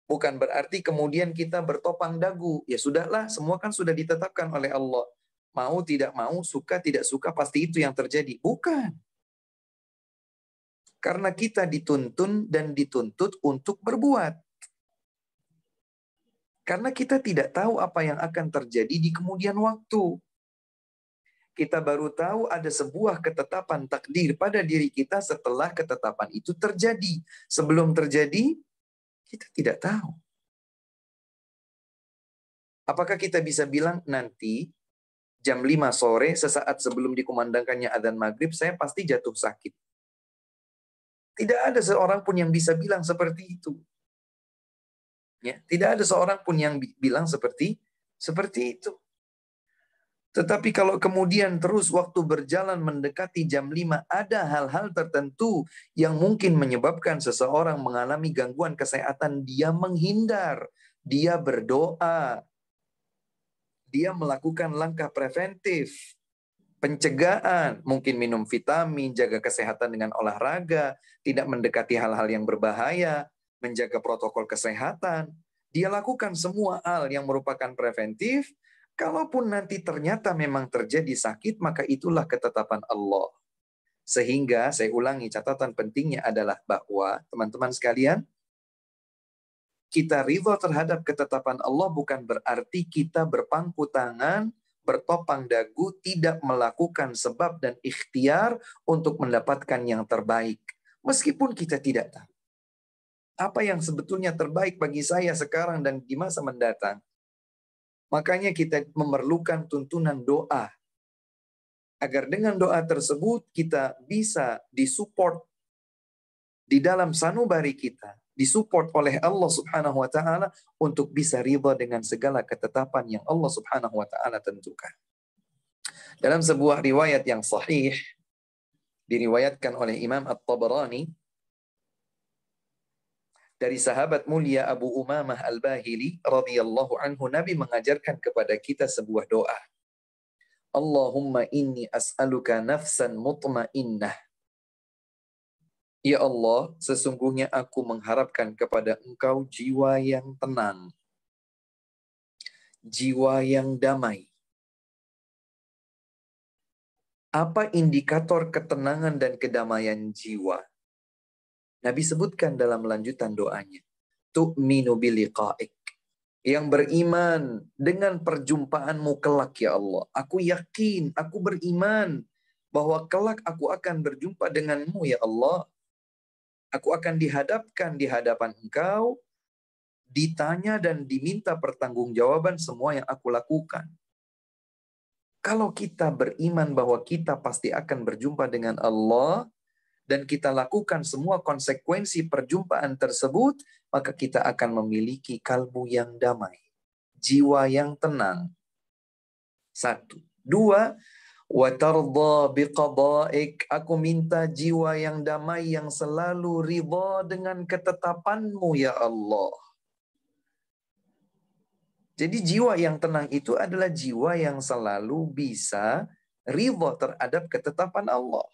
Bukan berarti kemudian kita bertopang dagu. Ya sudahlah, semua kan sudah ditetapkan oleh Allah. Mau tidak mau, suka tidak suka, pasti itu yang terjadi. Bukan. Karena kita dituntun dan dituntut untuk berbuat. Karena kita tidak tahu apa yang akan terjadi di kemudian waktu. Kita baru tahu ada sebuah ketetapan takdir pada diri kita setelah ketetapan itu terjadi. Sebelum terjadi, kita tidak tahu. Apakah kita bisa bilang nanti jam 5 sore sesaat sebelum dikumandangkannya adzan maghrib saya pasti jatuh sakit? Tidak ada seorang pun yang bisa bilang seperti itu. Ya, tidak ada seorang pun yang bilang seperti itu. Tetapi kalau kemudian terus waktu berjalan mendekati jam 5, ada hal-hal tertentu yang mungkin menyebabkan seseorang mengalami gangguan kesehatan, dia menghindar, dia berdoa, dia melakukan langkah preventif, pencegahan, mungkin minum vitamin, jaga kesehatan dengan olahraga, tidak mendekati hal-hal yang berbahaya, menjaga protokol kesehatan. Dia lakukan semua hal yang merupakan preventif. Kalaupun nanti ternyata memang terjadi sakit, maka itulah ketetapan Allah. Sehingga saya ulangi, catatan pentingnya adalah bahwa teman-teman sekalian, kita ridha terhadap ketetapan Allah bukan berarti kita berpangku tangan, bertopang dagu, tidak melakukan sebab dan ikhtiar untuk mendapatkan yang terbaik. Meskipun kita tidak tahu apa yang sebetulnya terbaik bagi saya sekarang dan di masa mendatang. Makanya kita memerlukan tuntunan doa. Agar dengan doa tersebut kita bisa disupport di dalam sanubari kita. Disupport oleh Allah Subhanahu wa ta'ala untuk bisa ridha dengan segala ketetapan yang Allah Subhanahu wa ta'ala tentukan. Dalam sebuah riwayat yang sahih, diriwayatkan oleh Imam At-Tabarani, dari sahabat mulia Abu Umamah Al-Bahili radhiyallahu anhu, Nabi mengajarkan kepada kita sebuah doa. Allahumma inni as'aluka nafsan mutmainnah. Ya Allah, sesungguhnya aku mengharapkan kepada Engkau jiwa yang tenang, jiwa yang damai. Apa indikator ketenangan dan kedamaian jiwa? Nabi sebutkan dalam lanjutan doanya. Tu'minu biliqa'ik. Yang beriman dengan perjumpaanmu kelak ya Allah. Aku yakin, aku beriman bahwa kelak aku akan berjumpa denganmu ya Allah. Aku akan dihadapkan di hadapan Engkau, ditanya dan diminta pertanggungjawaban semua yang aku lakukan. Kalau kita beriman bahwa kita pasti akan berjumpa dengan Allah, dan kita lakukan semua konsekuensi perjumpaan tersebut, maka kita akan memiliki kalbu yang damai, jiwa yang tenang. 1. 2, wa tardha biqada'ik. Aku minta jiwa yang damai yang selalu ridha dengan ketetapanmu ya Allah. Jadi jiwa yang tenang itu adalah jiwa yang selalu bisa ridha terhadap ketetapan Allah.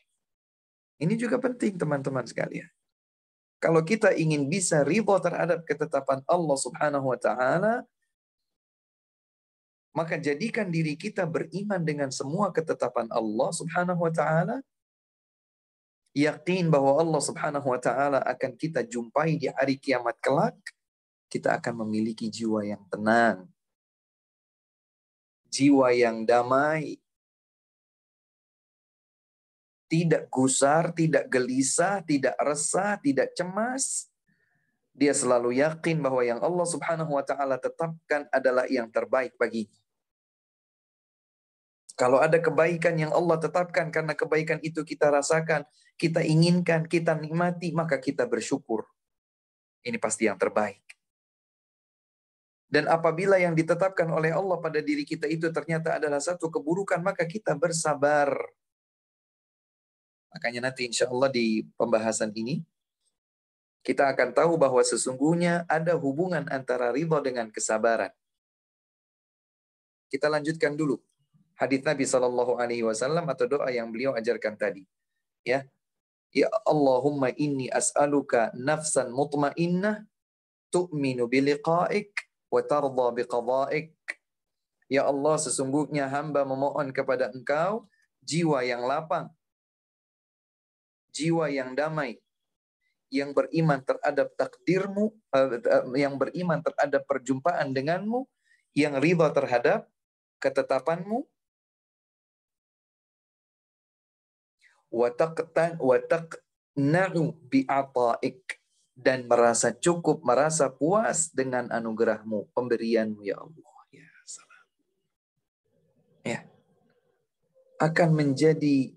Ini juga penting teman-teman sekalian. Kalau kita ingin bisa ridha terhadap ketetapan Allah Subhanahu wa ta'ala, maka jadikan diri kita beriman dengan semua ketetapan Allah Subhanahu wa ta'ala. Yakin bahwa Allah Subhanahu wa ta'ala akan kita jumpai di hari kiamat kelak. kita akan memiliki jiwa yang tenang, jiwa yang damai, tidak gusar, tidak gelisah, tidak resah, tidak cemas. Dia selalu yakin bahwa yang Allah Subhanahu wa taala tetapkan adalah yang terbaik baginya. Kalau ada kebaikan yang Allah tetapkan karena kebaikan itu kita rasakan, kita inginkan, kita nikmati, maka kita bersyukur. Ini pasti yang terbaik. Dan apabila yang ditetapkan oleh Allah pada diri kita itu ternyata adalah satu keburukan, maka kita bersabar. Makanya nanti insya Allah di pembahasan ini, kita akan tahu bahwa sesungguhnya ada hubungan antara ridha dengan kesabaran. Kita lanjutkan dulu hadis Nabi SAW atau doa yang beliau ajarkan tadi. Ya, ya Allahumma inni as'aluka nafsan mutmainnah tu'minu biliqa'ik wa tarda biqada'ik. Ya Allah, sesungguhnya hamba memohon kepada Engkau jiwa yang lapang, jiwa yang damai, yang beriman terhadap takdirmu, yang beriman terhadap perjumpaan denganmu, yang ridha terhadap ketetapanmu, wa taqna'u bi'ata'ik, dan merasa cukup, merasa puas dengan anugerahmu, pemberianmu ya Allah. Ya salam. Ya. Akan menjadi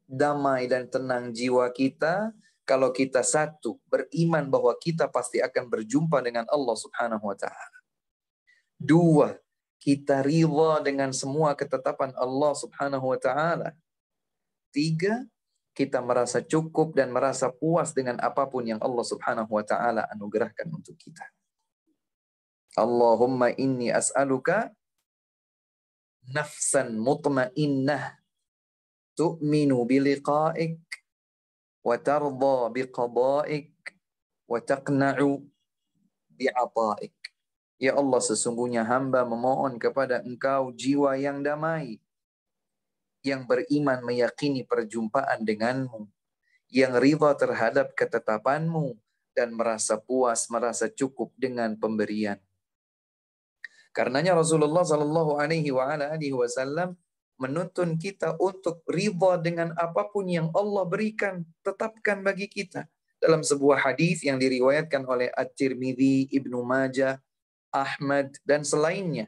damai dan tenang jiwa kita kalau kita satu, beriman bahwa kita pasti akan berjumpa dengan Allah Subhanahu wa taala. Dua, kita ridha dengan semua ketetapan Allah Subhanahu wa taala. Tiga, kita merasa cukup dan merasa puas dengan apapun yang Allah Subhanahu wa taala anugerahkan untuk kita. Allahumma inni as'aluka nafsan mutmainnah tu'minu biliqa'ik wa tarda biqada'ik wa taqna'u bi'ata'ik. Ya Allah, sesungguhnya hamba memohon kepada Engkau jiwa yang damai, yang beriman meyakini perjumpaan denganmu, yang ridha terhadap ketetapanmu, dan merasa puas, merasa cukup dengan pemberian. Karenanya Rasulullah Shallallahu Alaihi Wasallam menuntun kita untuk ridha dengan apapun yang Allah berikan, tetapkan bagi kita. Dalam sebuah hadis yang diriwayatkan oleh At-Tirmidzi, Ibnu Majah, Ahmad, dan selainnya,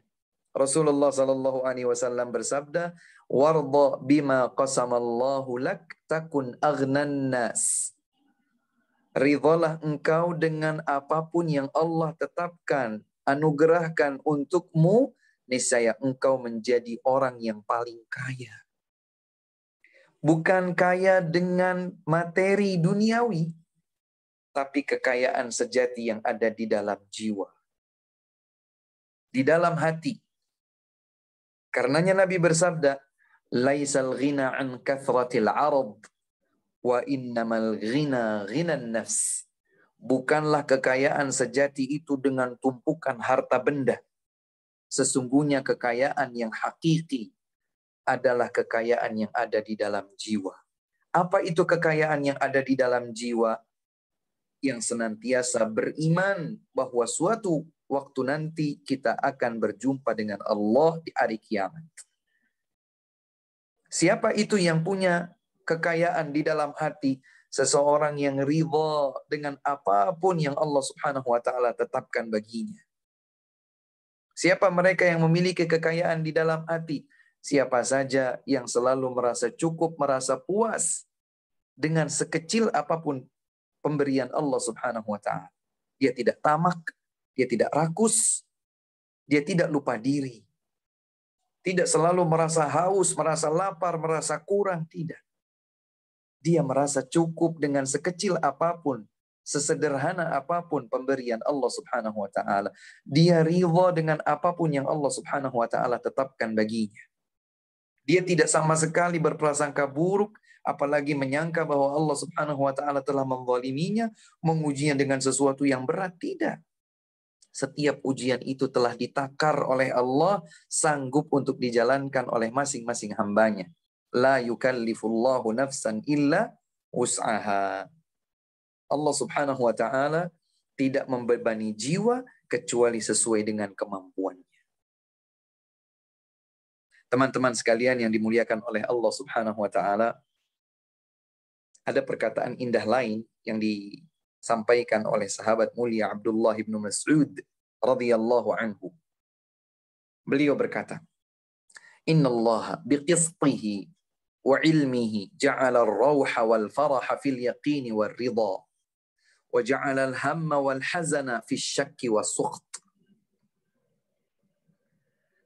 Rasulullah Shallallahu Alaihi Wasallam bersabda, "Warda bima qasamallahu lak takun aghnan nas." Ridhalah engkau dengan apapun yang Allah tetapkan, anugerahkan untukmu, niscaya engkau menjadi orang yang paling kaya. Bukan kaya dengan materi duniawi, tapi kekayaan sejati yang ada di dalam jiwa, di dalam hati. Karenanya Nabi bersabda, "Laisal ghina an kathratil 'arad, wa innamal ghina ghinan nafs." Bukanlah kekayaan sejati itu dengan tumpukan harta benda. Sesungguhnya kekayaan yang hakiki adalah kekayaan yang ada di dalam jiwa. Apa itu kekayaan yang ada di dalam jiwa? Yang senantiasa beriman bahwa suatu waktu nanti kita akan berjumpa dengan Allah di hari kiamat. Siapa itu yang punya kekayaan di dalam hati? Seseorang yang ridha dengan apapun yang Allah Subhanahu wa taala tetapkan baginya. Siapa mereka yang memiliki kekayaan di dalam hati? Siapa saja yang selalu merasa cukup, merasa puas dengan sekecil apapun pemberian Allah Subhanahu wa taala. Dia tidak tamak, dia tidak rakus, dia tidak lupa diri. Tidak selalu merasa haus, merasa lapar, merasa kurang, tidak. Dia merasa cukup dengan sekecil apapun, sesederhana apapun pemberian Allah Subhanahu wa taala. Dia ridha dengan apapun yang Allah Subhanahu wa taala tetapkan baginya. Dia tidak sama sekali berprasangka buruk, apalagi menyangka bahwa Allah Subhanahu wa taala telah menzaliminya, mengujinya dengan sesuatu yang berat. Tidak. Setiap ujian itu telah ditakar oleh Allah, sanggup untuk dijalankan oleh masing-masing hambanya. La yukallifullahu nafsan illa wus'aha. Allah Subhanahu wa taala tidak membebani jiwa kecuali sesuai dengan kemampuannya. Teman-teman sekalian yang dimuliakan oleh Allah Subhanahu wa taala, ada perkataan indah lain yang disampaikan oleh sahabat mulia Abdullah bin Mas'ud radhiyallahu anhu. Beliau berkata, "Innallaha biqistihi wa ilmihi ja'ala ar-rawha wal faraha fil yaqini war ridha wa ja'ala al-hamma wal hazana fil syakki was sukht."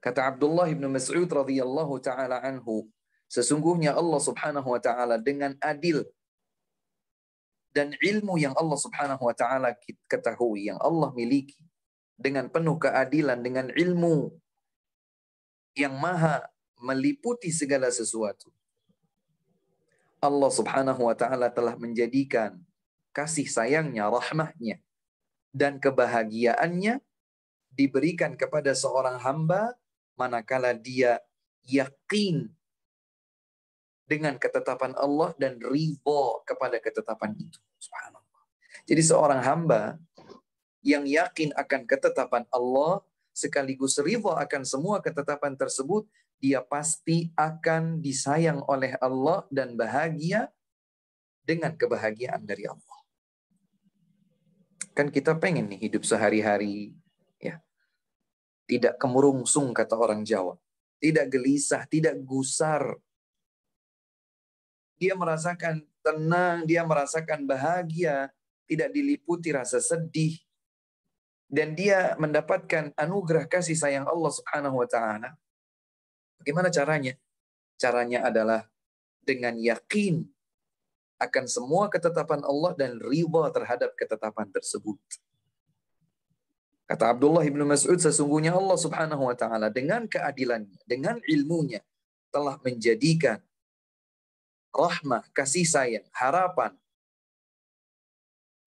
Kata Abdullah bin Mas'ud radhiyallahu taala anhu, sesungguhnya Allah Subhanahu wa taala dengan adil dan ilmu yang Allah Subhanahu wa taala ketahui, yang Allah miliki, dengan penuh keadilan, dengan ilmu yang maha meliputi segala sesuatu. Allah Subhanahu wa taala telah menjadikan kasih sayangnya, rahmahnya, dan kebahagiaannya diberikan kepada seorang hamba manakala dia yakin dengan ketetapan Allah dan ridha kepada ketetapan itu. Subhanallah. Jadi seorang hamba yang yakin akan ketetapan Allah sekaligus ridha akan semua ketetapan tersebut, dia pasti akan disayang oleh Allah dan bahagia dengan kebahagiaan dari Allah. Kan kita pengen nih hidup sehari-hari ya, tidak kemurungsung kata orang Jawa, tidak gelisah, tidak gusar. Dia merasakan tenang, dia merasakan bahagia, tidak diliputi rasa sedih. Dan dia mendapatkan anugerah kasih sayang Allah Subhanahu wa taala. Bagaimana caranya? Caranya adalah dengan yakin akan semua ketetapan Allah dan ridha terhadap ketetapan tersebut. Kata Abdullah bin Mas'ud, sesungguhnya Allah Subhanahu wa taala dengan keadilannya, dengan ilmunya telah menjadikan rahmah, kasih sayang, harapan,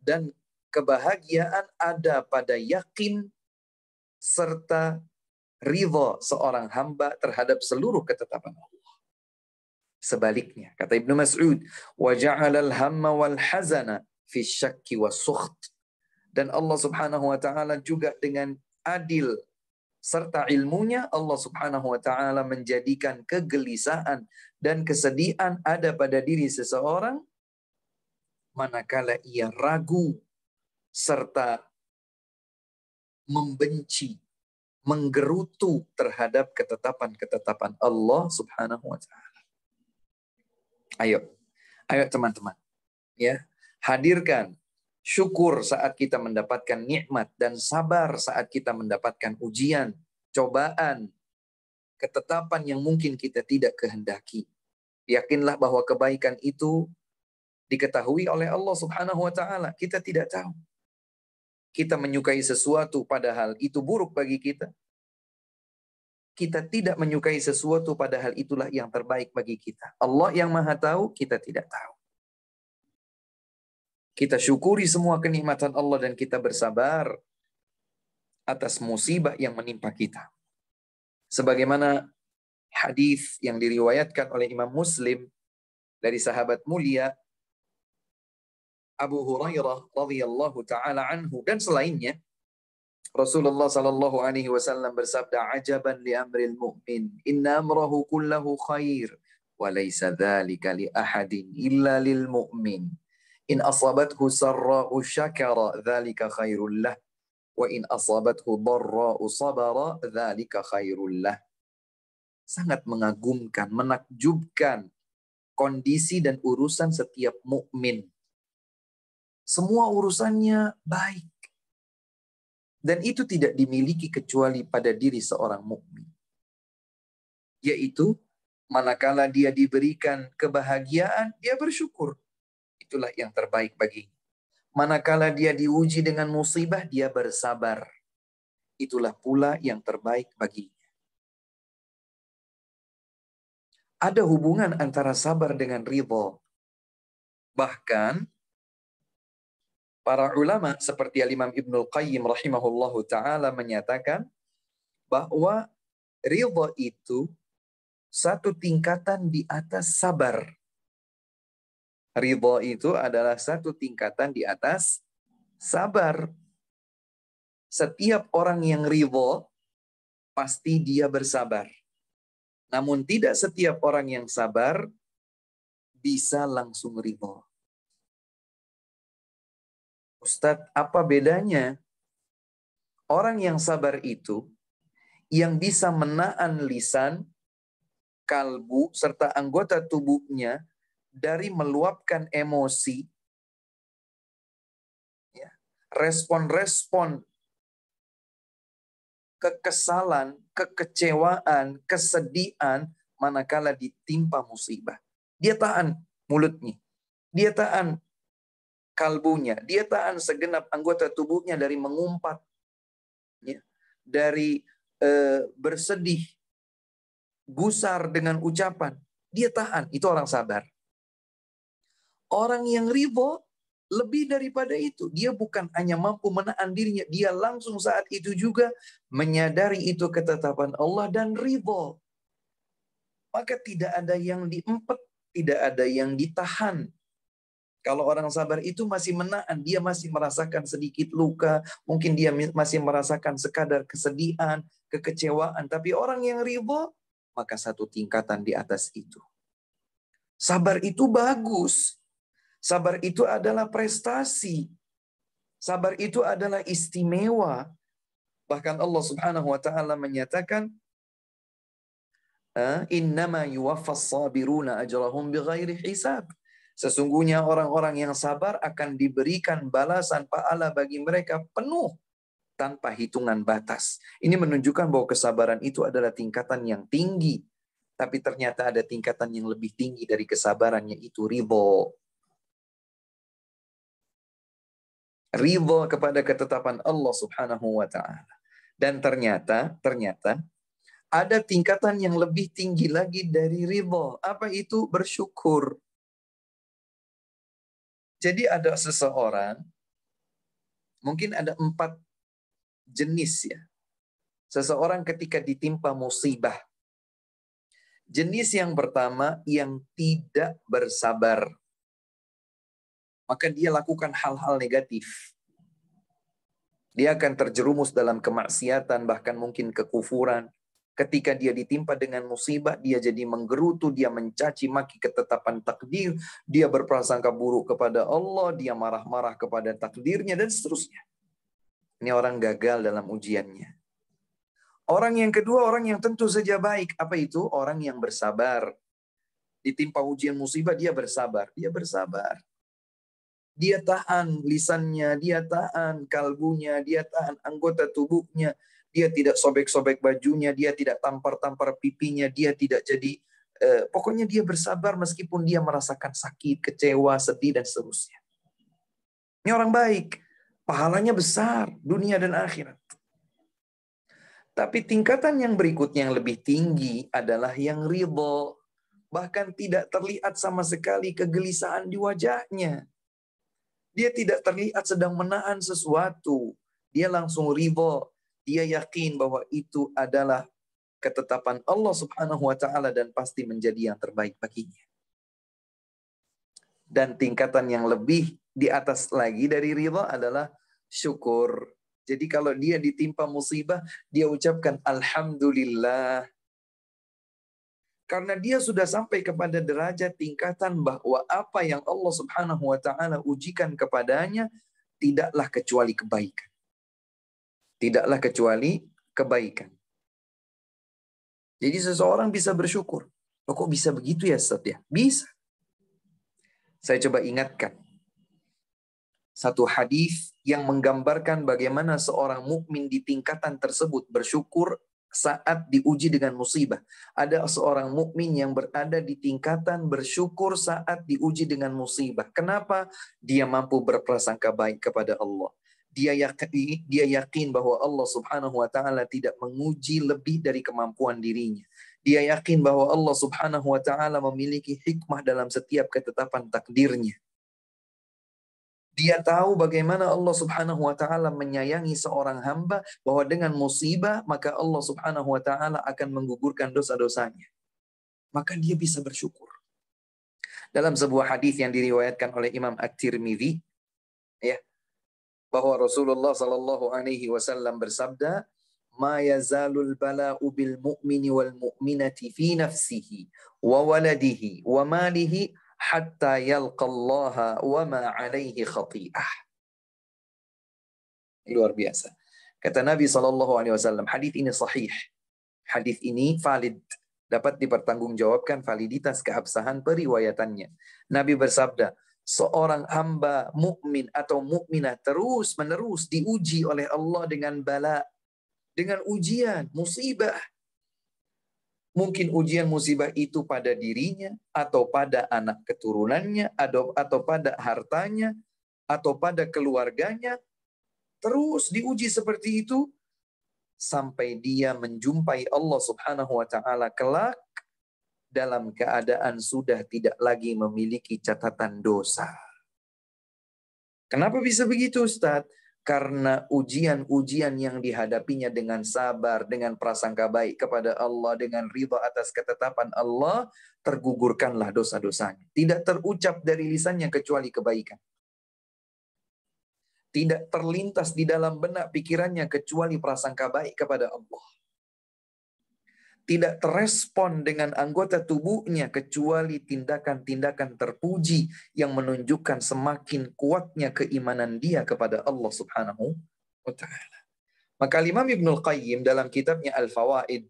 dan kebahagiaan ada pada yakin serta ridha seorang hamba terhadap seluruh ketetapan Allah. Sebaliknya, kata Ibnu Mas'ud, wa ja'alal hamma wal hazana fi syakki was sukht. Dan Allah Subhanahu wa taala juga dengan adil serta ilmunya, Allah Subhanahu wa taala menjadikan kegelisahan dan kesedihan ada pada diri seseorang manakala ia ragu serta membenci, menggerutu terhadap ketetapan-ketetapan Allah Subhanahu wa taala. Ayo teman-teman, ya, hadirkan syukur saat kita mendapatkan nikmat dan sabar saat kita mendapatkan ujian, cobaan, ketetapan yang mungkin kita tidak kehendaki. Yakinlah bahwa kebaikan itu diketahui oleh Allah Subhanahu wa taala. Kita tidak tahu. Kita menyukai sesuatu padahal itu buruk bagi kita. Kita tidak menyukai sesuatu padahal itulah yang terbaik bagi kita. Allah yang Maha tahu, kita tidak tahu. Kita syukuri semua kenikmatan Allah dan kita bersabar atas musibah yang menimpa kita. Sebagaimana hadis yang diriwayatkan oleh Imam Muslim dari sahabat mulia Abu Hurairah radhiyallahu taala anhu dan selainnya, Rasulullah sallallahu alaihi wasallam bersabda, "Ajaban li amril mu'min, inna amrahu kullahu khair, wa laysa dzalika li ahadin illa lil mu'min. In asabathu sarra'u syakara dzalika khairul lah, wa in asabathu dharra'u sabara dzalika khairul lah." Sangat mengagumkan, menakjubkan kondisi dan urusan setiap mukmin. Semua urusannya baik. Dan itu tidak dimiliki kecuali pada diri seorang mukmin. Yaitu manakala dia diberikan kebahagiaan, dia bersyukur. Itulah yang terbaik baginya. Manakala dia diuji dengan musibah, dia bersabar. Itulah pula yang terbaik baginya. Ada hubungan antara sabar dengan ridha. Bahkan para ulama seperti Imam Ibnul Qayyim rahimahullahu ta'ala menyatakan bahwa ridha itu satu tingkatan di atas sabar. Ridha itu adalah satu tingkatan di atas sabar. Setiap orang yang ridho, pasti dia bersabar. Namun tidak setiap orang yang sabar bisa langsung ridho. Ustadz, apa bedanya? Orang yang sabar itu yang bisa menahan lisan, kalbu, serta anggota tubuhnya dari meluapkan emosi, ya, respon-respon kekesalan, kekecewaan, kesedihan manakala ditimpa musibah. Dia tahan mulutnya, dia tahan kalbunya, dia tahan segenap anggota tubuhnya dari mengumpat, ya, dari bersedih, gusar dengan ucapan. Dia tahan, itu orang sabar. Orang yang ridho lebih daripada itu. Dia bukan hanya mampu menahan dirinya, dia langsung saat itu juga menyadari itu ketetapan Allah dan ridho. Maka tidak ada yang diempet, tidak ada yang ditahan. Kalau orang sabar itu masih menahan, dia masih merasakan sedikit luka, mungkin dia masih merasakan sekadar kesedihan, kekecewaan. Tapi orang yang ridho, maka satu tingkatan di atas itu. Sabar itu bagus. Sabar itu adalah prestasi. Sabar itu adalah istimewa. Bahkan Allah Subhanahu wa taala menyatakan, "Innama yuwaffas sabiruna ajrahum bighairi hisab." Sesungguhnya orang-orang yang sabar akan diberikan balasan pahala bagi mereka penuh tanpa hitungan batas. Ini menunjukkan bahwa kesabaran itu adalah tingkatan yang tinggi. Tapi ternyata ada tingkatan yang lebih tinggi dari kesabaran, yaitu ridho. Ridho kepada ketetapan Allah Subhanahu wa ta'ala. Dan ternyata ada tingkatan yang lebih tinggi lagi dari ridho. Apa itu? Bersyukur. Jadi ada seseorang, mungkin ada 4 jenis ya. Seseorang ketika ditimpa musibah. Jenis yang pertama yang tidak bersabar. Maka dia lakukan hal-hal negatif. Dia akan terjerumus dalam kemaksiatan, bahkan mungkin kekufuran. Ketika dia ditimpa dengan musibah, dia jadi menggerutu, dia mencaci maki ketetapan takdir, dia berprasangka buruk kepada Allah, dia marah-marah kepada takdirnya, dan seterusnya. Ini orang gagal dalam ujiannya. Orang yang kedua, orang yang tentu saja baik. Apa itu? Orang yang bersabar. Ditimpa ujian musibah, dia bersabar. Dia bersabar. Dia tahan lisannya, dia tahan kalbunya, dia tahan anggota tubuhnya. Dia tidak sobek-sobek bajunya, dia tidak tampar-tampar pipinya, dia tidak jadi, pokoknya dia bersabar meskipun dia merasakan sakit, kecewa, sedih, dan seterusnya. Ini orang baik. Pahalanya besar, dunia dan akhirat. Tapi tingkatan yang berikutnya yang lebih tinggi adalah yang ridho. Bahkan tidak terlihat sama sekali kegelisahan di wajahnya. Dia tidak terlihat sedang menahan sesuatu. Dia langsung ridho. Dia yakin bahwa itu adalah ketetapan Allah Subhanahu wa ta'ala dan pasti menjadi yang terbaik baginya. Dan tingkatan yang lebih di atas lagi dari ridho adalah syukur. Jadi kalau dia ditimpa musibah, dia ucapkan alhamdulillah. Karena dia sudah sampai kepada derajat tingkatan bahwa apa yang Allah Subhanahu wa ta'ala ujikan kepadanya tidaklah kecuali kebaikan. Tidaklah kecuali kebaikan. Jadi seseorang bisa bersyukur. Oh, kok bisa begitu ya, Ustaz ya? Bisa. Saya coba ingatkan satu hadis yang menggambarkan bagaimana seorang mukmin di tingkatan tersebut bersyukur saat diuji dengan musibah. Ada seorang mukmin yang berada di tingkatan bersyukur saat diuji dengan musibah. Kenapa? Dia mampu berprasangka baik kepada Allah. Dia yakin bahwa Allah Subhanahu wa ta'ala tidak menguji lebih dari kemampuan dirinya. Dia yakin bahwa Allah Subhanahu wa ta'ala memiliki hikmah dalam setiap ketetapan takdirnya. Dia tahu bagaimana Allah Subhanahu wa ta'ala menyayangi seorang hamba, bahwa dengan musibah maka Allah Subhanahu wa ta'ala akan menggugurkan dosa-dosanya. Maka dia bisa bersyukur. Dalam sebuah hadis yang diriwayatkan oleh Imam At-Tirmidzi, ya, bahwa Rasulullah sallallahu alaihi wasallam bersabda, "Ma yazalul bala'u bil mu'mini wal mu'minati fi nafsihi wa waladihi wa malihi hatta yalqallaha wa ma alaihi khati'ah." Luar biasa. Kata Nabi sallallahu alaihi wasallam, hadis ini sahih. Hadis ini valid, dapat dipertanggungjawabkan validitas keabsahan periwayatannya. Nabi bersabda, seorang hamba mukmin atau mukminah terus-menerus diuji oleh Allah dengan bala, dengan ujian, musibah. Mungkin ujian musibah itu pada dirinya, atau pada anak keturunannya, atau pada hartanya, atau pada keluarganya. Terus diuji seperti itu sampai dia menjumpai Allah Subhanahu wa taala kelak dalam keadaan sudah tidak lagi memiliki catatan dosa. Kenapa bisa begitu, Ustaz? Karena ujian-ujian yang dihadapinya dengan sabar, dengan prasangka baik kepada Allah, dengan ridha atas ketetapan Allah, tergugurkanlah dosa-dosanya. Tidak terucap dari lisannya kecuali kebaikan. Tidak terlintas di dalam benak pikirannya kecuali prasangka baik kepada Allah. Tidak terespon dengan anggota tubuhnya kecuali tindakan-tindakan terpuji yang menunjukkan semakin kuatnya keimanan dia kepada Allah Subhanahu wa taala. Maka Imam Ibnul Qayyim dalam kitabnya Al-Fawaid,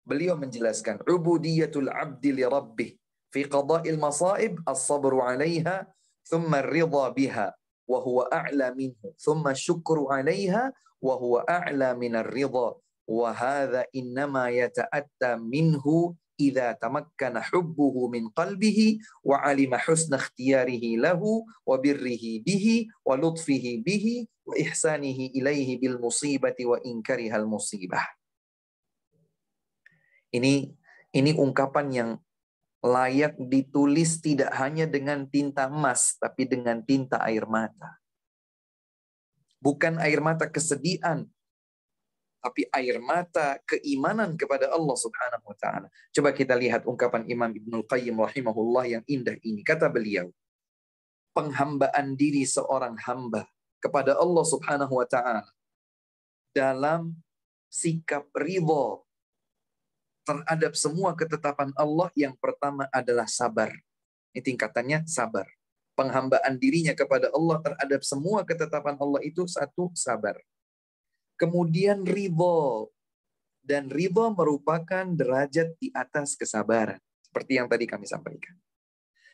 beliau menjelaskan ubudiyatul abdi li rabbih fi qada'il masaib as-sabru 'alaiha thumma ar-ridha biha wa huwa a'la minhu thumma syukru 'alaiha wa huwa a'la minar ridha wa hadza innama yata'atta minhu idza tamakkana hubbuhu min qalbihi wa 'alima husna ikhtiyarihi lahu wa birrihi bihi wa lutfihi bihi wa ihsanihi ilaihi bil musibati wa inkarihal musibah. Ini ungkapan yang layak ditulis tidak hanya dengan tinta emas, tapi dengan tinta air mata. Bukan air mata kesedihan, tapi air mata keimanan kepada Allah Subhanahu wa taala. Coba kita lihat ungkapan Imam Ibnul Qayyim rahimahullah yang indah ini. Kata beliau, penghambaan diri seorang hamba kepada Allah Subhanahu wa taala dalam sikap ridha terhadap semua ketetapan Allah, yang pertama adalah sabar. Ini tingkatannya sabar. Penghambaan dirinya kepada Allah terhadap semua ketetapan Allah itu satu, sabar. Kemudian ridha. Dan ridha merupakan derajat di atas kesabaran. Seperti yang tadi kami sampaikan.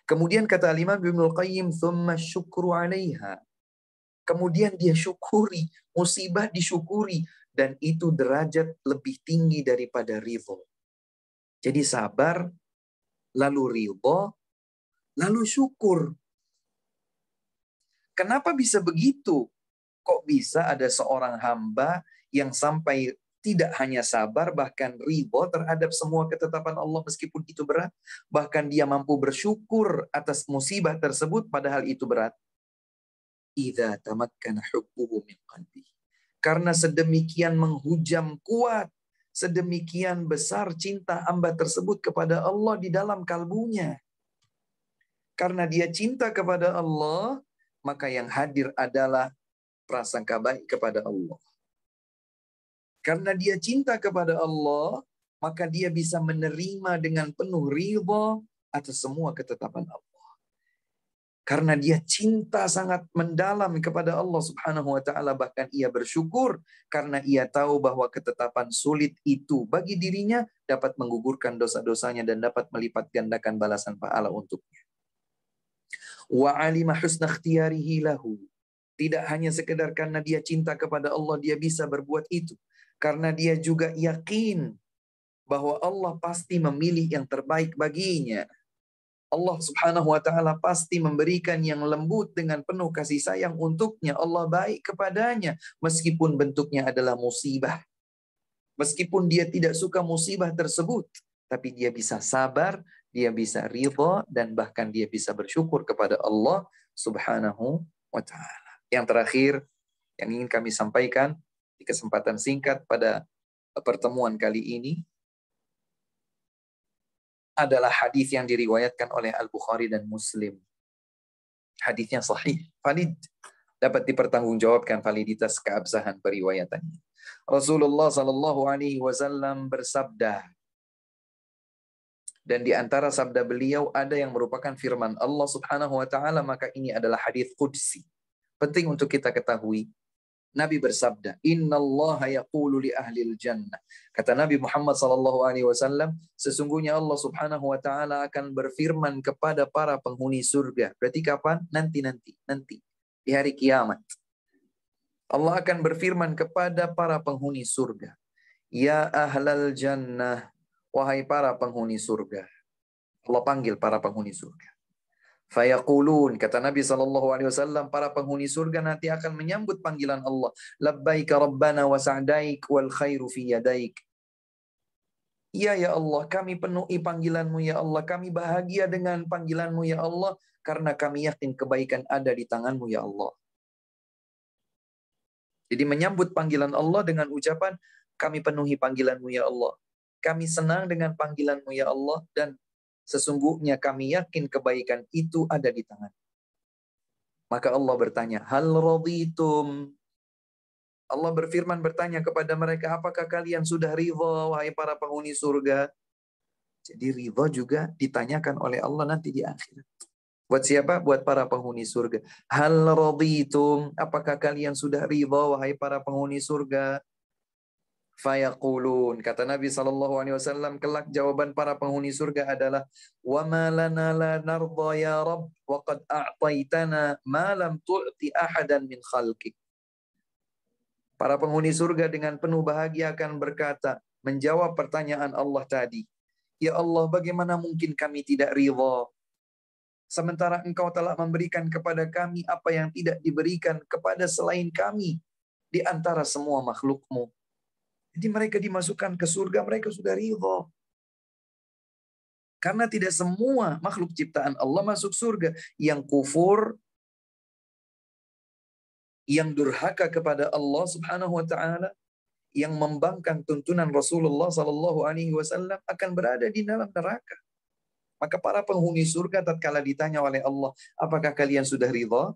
Kemudian kata Imam Ibnul Qayyim, thumma syukru 'alaiha. Kemudian dia syukuri, musibah disyukuri, dan itu derajat lebih tinggi daripada ridha. Jadi sabar, lalu ridha, lalu syukur. Kenapa bisa begitu? Kok bisa ada seorang hamba yang sampai tidak hanya sabar, bahkan ridha terhadap semua ketetapan Allah meskipun itu berat. Bahkan dia mampu bersyukur atas musibah tersebut padahal itu berat. Idza tamakkana hubbuhu min qalbi. Karena sedemikian menghujam kuat, sedemikian besar cinta hamba tersebut kepada Allah di dalam kalbunya. Karena dia cinta kepada Allah, maka yang hadir adalah prasangka baik kepada Allah. Karena dia cinta kepada Allah, maka dia bisa menerima dengan penuh ridha atas semua ketetapan Allah. Karena dia cinta sangat mendalam kepada Allah Subhanahu wa taala, bahkan ia bersyukur karena ia tahu bahwa ketetapan sulit itu bagi dirinya dapat menggugurkan dosa-dosanya dan dapat melipat gandakan balasan pahala untuknya. Wa 'alima husna ikhtiyarihi lahu. Tidak hanya sekedar karena dia cinta kepada Allah dia bisa berbuat itu, karena dia juga yakin bahwa Allah pasti memilih yang terbaik baginya. Allah Subhanahu wa taala pasti memberikan yang lembut dengan penuh kasih sayang untuknya. Allah baik kepadanya meskipun bentuknya adalah musibah. Meskipun dia tidak suka musibah tersebut, tapi dia bisa sabar, dia bisa ridha, dan bahkan dia bisa bersyukur kepada Allah Subhanahu wa taala. Yang terakhir yang ingin kami sampaikan di kesempatan singkat pada pertemuan kali ini adalah hadis yang diriwayatkan oleh Al-Bukhari dan Muslim. Hadisnya sahih, valid, dapat dipertanggungjawabkan validitas keabsahan periwayatannya. Rasulullah Shallallahu Alaihi Wasallam bersabda, dan di antara sabda beliau ada yang merupakan firman Allah Subhanahu Wa Taala, maka ini adalah hadis qudsi. Penting untuk kita ketahui. Nabi bersabda, Innallaha yaqulu li ahlil jannah. Kata Nabi Muhammad sallallahu alaihi wasallam, sesungguhnya Allah Subhanahu wa taala akan berfirman kepada para penghuni surga. Berarti kapan? Nanti. Di hari kiamat. Allah akan berfirman kepada para penghuni surga. Ya ahlal jannah, wahai para penghuni surga. Allah panggil para penghuni surga. Fayaqulun, kata Nabi SAW, para penghuni surga nanti akan menyambut panggilan Allah. Labbaika Rabbana wa sa'daik wal khairu fi yadaik. Ya Allah, kami penuhi panggilanmu ya Allah. Kami bahagia dengan panggilanmu ya Allah. Karena kami yakin kebaikan ada di tanganmu ya Allah. Jadi menyambut panggilan Allah dengan ucapan, kami penuhi panggilanmu ya Allah. Kami senang dengan panggilanmu ya Allah. Dan sesungguhnya kami yakin kebaikan itu ada di tangan. Maka Allah bertanya, hal raditum? Allah berfirman bertanya kepada mereka, apakah kalian sudah ridha wahai para penghuni surga? Jadi ridha juga ditanyakan oleh Allah nanti di akhirat. Buat siapa? Buat para penghuni surga. Hal raditum? Apakah kalian sudah ridha wahai para penghuni surga? Fayaqulun, kata Nabi SAW, kelak jawaban para penghuni surga adalah, wa ma lana la narda ya Rabb wa qad a'taitana ma lam tu'ti ahadan min khalqik. Para penghuni surga dengan penuh bahagia akan berkata, menjawab pertanyaan Allah tadi, ya Allah, bagaimana mungkin kami tidak ridha sementara Engkau telah memberikan kepada kami apa yang tidak diberikan kepada selain kami di antara semua makhluk-Mu. Jadi mereka dimasukkan ke surga, mereka sudah ridha. Karena tidak semua makhluk ciptaan Allah masuk surga. Yang kufur, yang durhaka kepada Allah Subhanahu wa taala, yang membangkang tuntunan Rasulullah sallallahu alaihi wasallam akan berada di dalam neraka. Maka para penghuni surga tatkala ditanya oleh Allah, apakah kalian sudah ridha?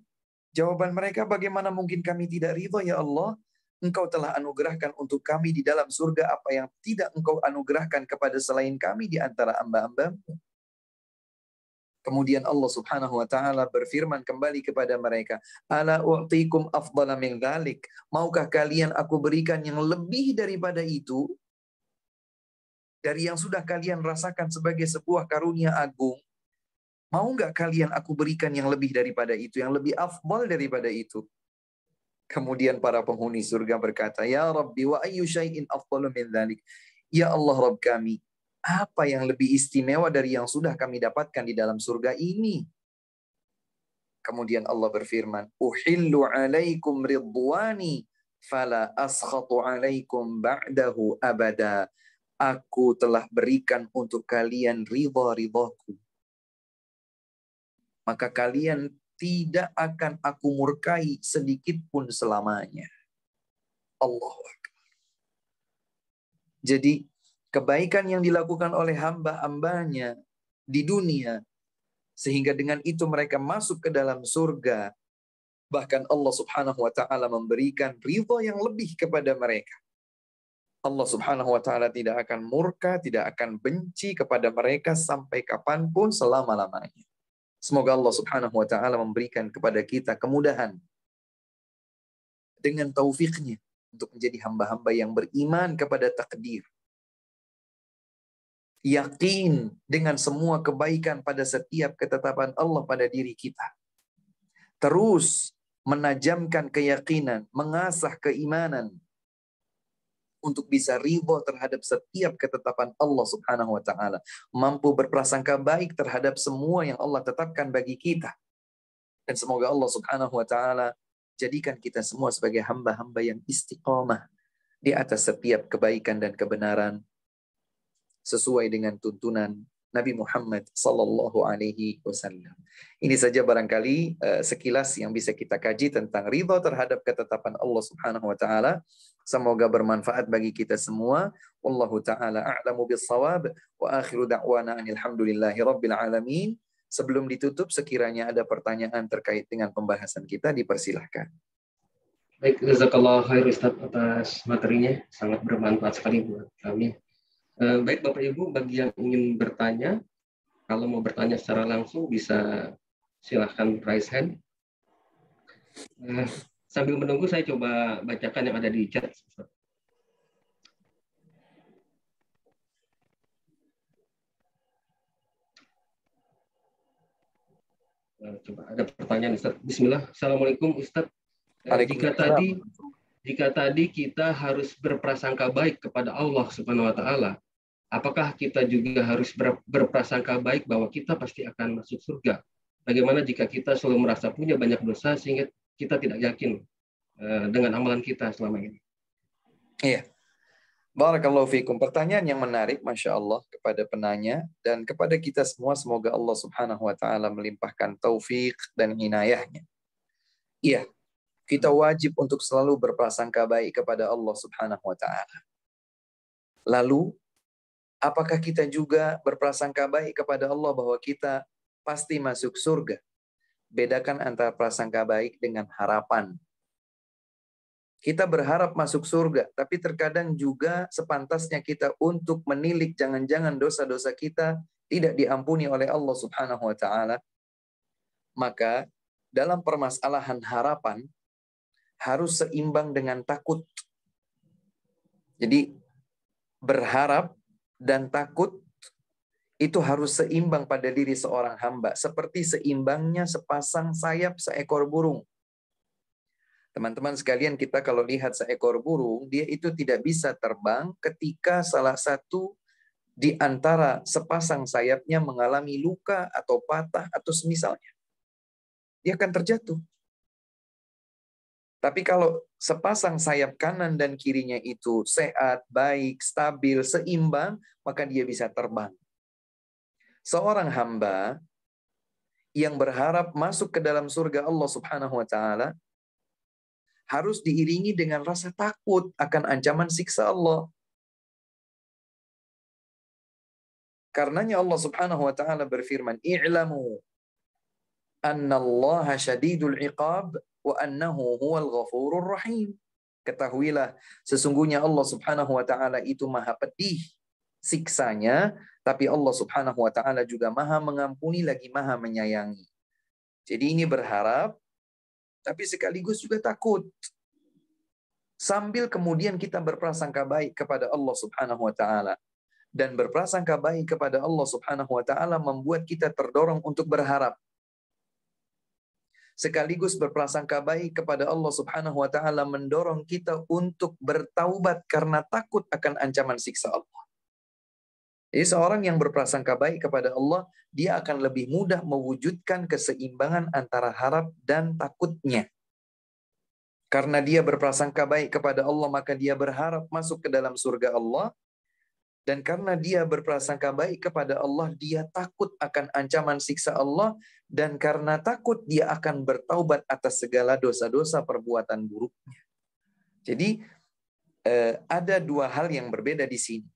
Jawaban mereka, bagaimana mungkin kami tidak ridha ya Allah? Engkau telah anugerahkan untuk kami di dalam surga apa yang tidak Engkau anugerahkan kepada selain kami di antara hamba-hamba-Mu. Kemudian Allah Subhanahu wa taala berfirman kembali kepada mereka, ala u'tikum afdala min dzalik? Maukah kalian aku berikan yang lebih daripada itu? Dari yang sudah kalian rasakan sebagai sebuah karunia agung, mau nggak kalian aku berikan yang lebih daripada itu, yang lebih afdal daripada itu? Kemudian para penghuni surga berkata, ya Rabbi wa ayyu syai'in afdalu min dzalik? Ya Allah Rabb kami, apa yang lebih istimewa dari yang sudah kami dapatkan di dalam surga ini? Kemudian Allah berfirman, uhillu alaikum ridwani fala askhatu alaikum ba'dahu abada. Aku telah berikan untuk kalian ridha-ridhaku. Maka kalian tidak akan aku murkai sedikit pun selamanya. Allahu Akbar. Jadi kebaikan yang dilakukan oleh hamba-hambanya di dunia, sehingga dengan itu mereka masuk ke dalam surga, bahkan Allah Subhanahu wa taala memberikan ridha yang lebih kepada mereka. Allah Subhanahu wa taala tidak akan murka, tidak akan benci kepada mereka sampai kapanpun, selama-lamanya. Semoga Allah Subhanahu wa taala memberikan kepada kita kemudahan dengan taufiknya untuk menjadi hamba-hamba yang beriman kepada takdir. Yakin dengan semua kebaikan pada setiap ketetapan Allah pada diri kita. Terus menajamkan keyakinan, mengasah keimanan untuk bisa ridha terhadap setiap ketetapan Allah Subhanahu wa taala, mampu berprasangka baik terhadap semua yang Allah tetapkan bagi kita. Dan semoga Allah Subhanahu wa taala jadikan kita semua sebagai hamba-hamba yang istiqamah di atas setiap kebaikan dan kebenaran sesuai dengan tuntunan Nabi Muhammad sallallahu alaihi wasallam. Ini saja barangkali sekilas yang bisa kita kaji tentang ridha terhadap ketetapan Allah Subhanahu wa taala. Semoga bermanfaat bagi kita semua. Wallahu taala a'lamu bis-shawab wa akhiru da'wana alhamdulillahi rabbil alamin. Sebelum ditutup, sekiranya ada pertanyaan terkait dengan pembahasan kita, dipersilahkan. Baik, jazakallah khair Ustaz atas materinya, sangat bermanfaat sekali buat kami. Baik Bapak Ibu, bagi yang ingin bertanya, kalau mau bertanya secara langsung bisa silahkan raise hand. Sambil menunggu saya coba bacakan yang ada di chat. Coba ada pertanyaan Ustaz. Bismillah. Assalamualaikum Ustaz. Jika tadi kita harus berprasangka baik kepada Allah Subhanahu wa taala, apakah kita juga harus berprasangka baik bahwa kita pasti akan masuk surga? Bagaimana jika kita selalu merasa punya banyak dosa sehingga kita tidak yakin dengan amalan kita selama ini? Iya. Barakallahu fikum. Pertanyaan yang menarik, Masya Allah, kepada penanya dan kepada kita semua. Semoga Allah Subhanahu wa ta'ala melimpahkan taufik dan inayahnya. Iya, kita wajib untuk selalu berprasangka baik kepada Allah Subhanahu wa ta'ala. Lalu, apakah kita juga berprasangka baik kepada Allah bahwa kita pasti masuk surga? Bedakan antara prasangka baik dengan harapan. Kita berharap masuk surga, tapi terkadang juga sepantasnya kita untuk menilik jangan-jangan dosa-dosa kita tidak diampuni oleh Allah Subhanahu wa ta'ala. Maka dalam permasalahan harapan harus seimbang dengan takut. Jadi berharap dan takut itu harus seimbang pada diri seorang hamba, seperti seimbangnya sepasang sayap seekor burung. Teman-teman sekalian, kita kalau lihat seekor burung, dia itu tidak bisa terbang ketika salah satu di antara sepasang sayapnya mengalami luka atau patah atau semisalnya. Dia akan terjatuh. Tapi kalau sepasang sayap kanan dan kirinya itu sehat, baik, stabil, seimbang, maka dia bisa terbang. Seorang hamba yang berharap masuk ke dalam surga Allah Subhanahu wa ta'ala harus diiringi dengan rasa takut akan ancaman siksa Allah. Karenanya Allah Subhanahu wa ta'ala berfirman, "I'lamu annallaha syadidul iqab wa annahu huwal ghafurur rahim." Ketahuilah, sesungguhnya Allah Subhanahu wa ta'ala itu maha pedih siksanya, tapi Allah Subhanahu wa ta'ala juga maha mengampuni lagi maha menyayangi. Jadi ini berharap, tapi sekaligus juga takut. Sambil kemudian kita berprasangka baik kepada Allah Subhanahu wa ta'ala. Dan berprasangka baik kepada Allah Subhanahu wa ta'ala membuat kita terdorong untuk berharap. Sekaligus berprasangka baik kepada Allah Subhanahu wa ta'ala mendorong kita untuk bertaubat karena takut akan ancaman siksa Allah. Jadi seorang yang berprasangka baik kepada Allah, dia akan lebih mudah mewujudkan keseimbangan antara harap dan takutnya. Karena dia berprasangka baik kepada Allah, maka dia berharap masuk ke dalam surga Allah. Dan karena dia berprasangka baik kepada Allah, dia takut akan ancaman siksa Allah. Dan karena takut, dia akan bertaubat atas segala dosa-dosa perbuatan buruknya. Jadi, ada dua hal yang berbeda di sini.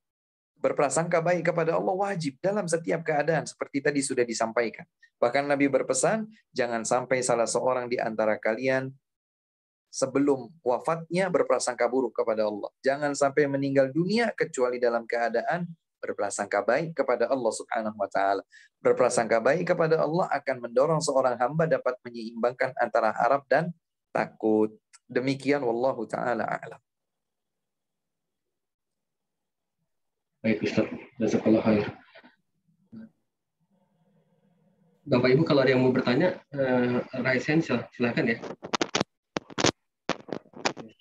Berprasangka baik kepada Allah wajib dalam setiap keadaan, seperti tadi sudah disampaikan. Bahkan Nabi berpesan, jangan sampai salah seorang di antara kalian sebelum wafatnya berprasangka buruk kepada Allah. Jangan sampai meninggal dunia kecuali dalam keadaan berprasangka baik kepada Allah Subhanahu wa ta'ala. Berprasangka baik kepada Allah akan mendorong seorang hamba dapat menyeimbangkan antara harap dan takut. Demikian wallahu ta'ala a'lam. Baik Ustaz, jazakallah khair. Bapak Ibu kalau ada yang mau bertanya, raise hand silakan ya.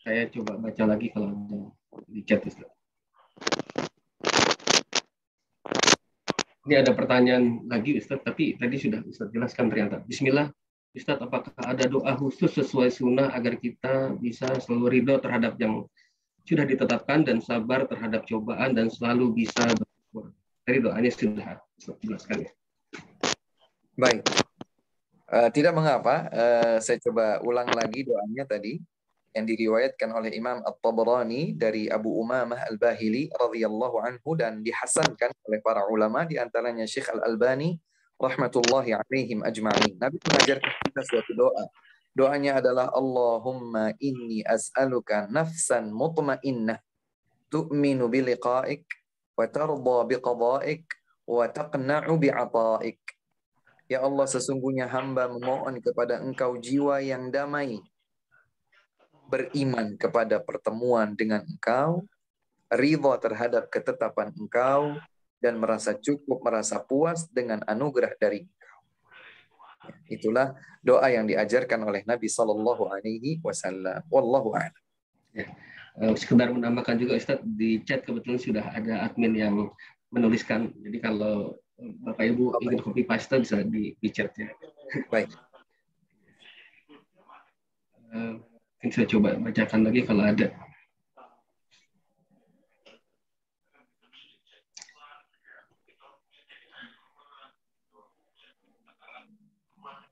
Saya coba baca lagi kalau ada di chat Ustaz. Ini ada pertanyaan lagi Ustaz, tapi tadi sudah Ustaz jelaskan ternyata. Bismillah, Ustaz, apakah ada doa khusus sesuai sunnah agar kita bisa selalu ridho terhadap yang sudah ditetapkan dan sabar terhadap cobaan dan selalu bisa bersyukur? Tadi doanya sudah Ustaz jelaskan ya. Baik. Tidak mengapa, saya coba ulang lagi doanya tadi yang diriwayatkan oleh Imam At-Tabarani dari Abu Umamah Al-Bahili radhiyallahu anhu dan dihasankan oleh para ulama, di antaranya Syekh Al-Albani rahmatullahi alaihim ajma'in. Nabi mengajarkan kita suatu doa. Doanya adalah Allahumma inni as'aluka nafsan mutmainnah tu'minu biliqa'ik wa tarda biqada'ik wa taqna'u bi'ata'ik. Ya Allah, sesungguhnya hamba memohon kepada Engkau jiwa yang damai, beriman kepada pertemuan dengan Engkau, ridha terhadap ketetapan Engkau, dan merasa cukup, merasa puas dengan anugerah dari Engkau. Itulah doa yang diajarkan oleh Nabi Sallallahu Alaihi Wasallam. Wallahu a'lam. Ya. Sekedar menambahkan juga Ustadz, di chat kebetulan sudah ada admin yang menuliskan. Jadi kalau Bapak Ibu ingin copy paste bisa di chat ya. Baik. Mungkin saya coba bacakan lagi kalau ada.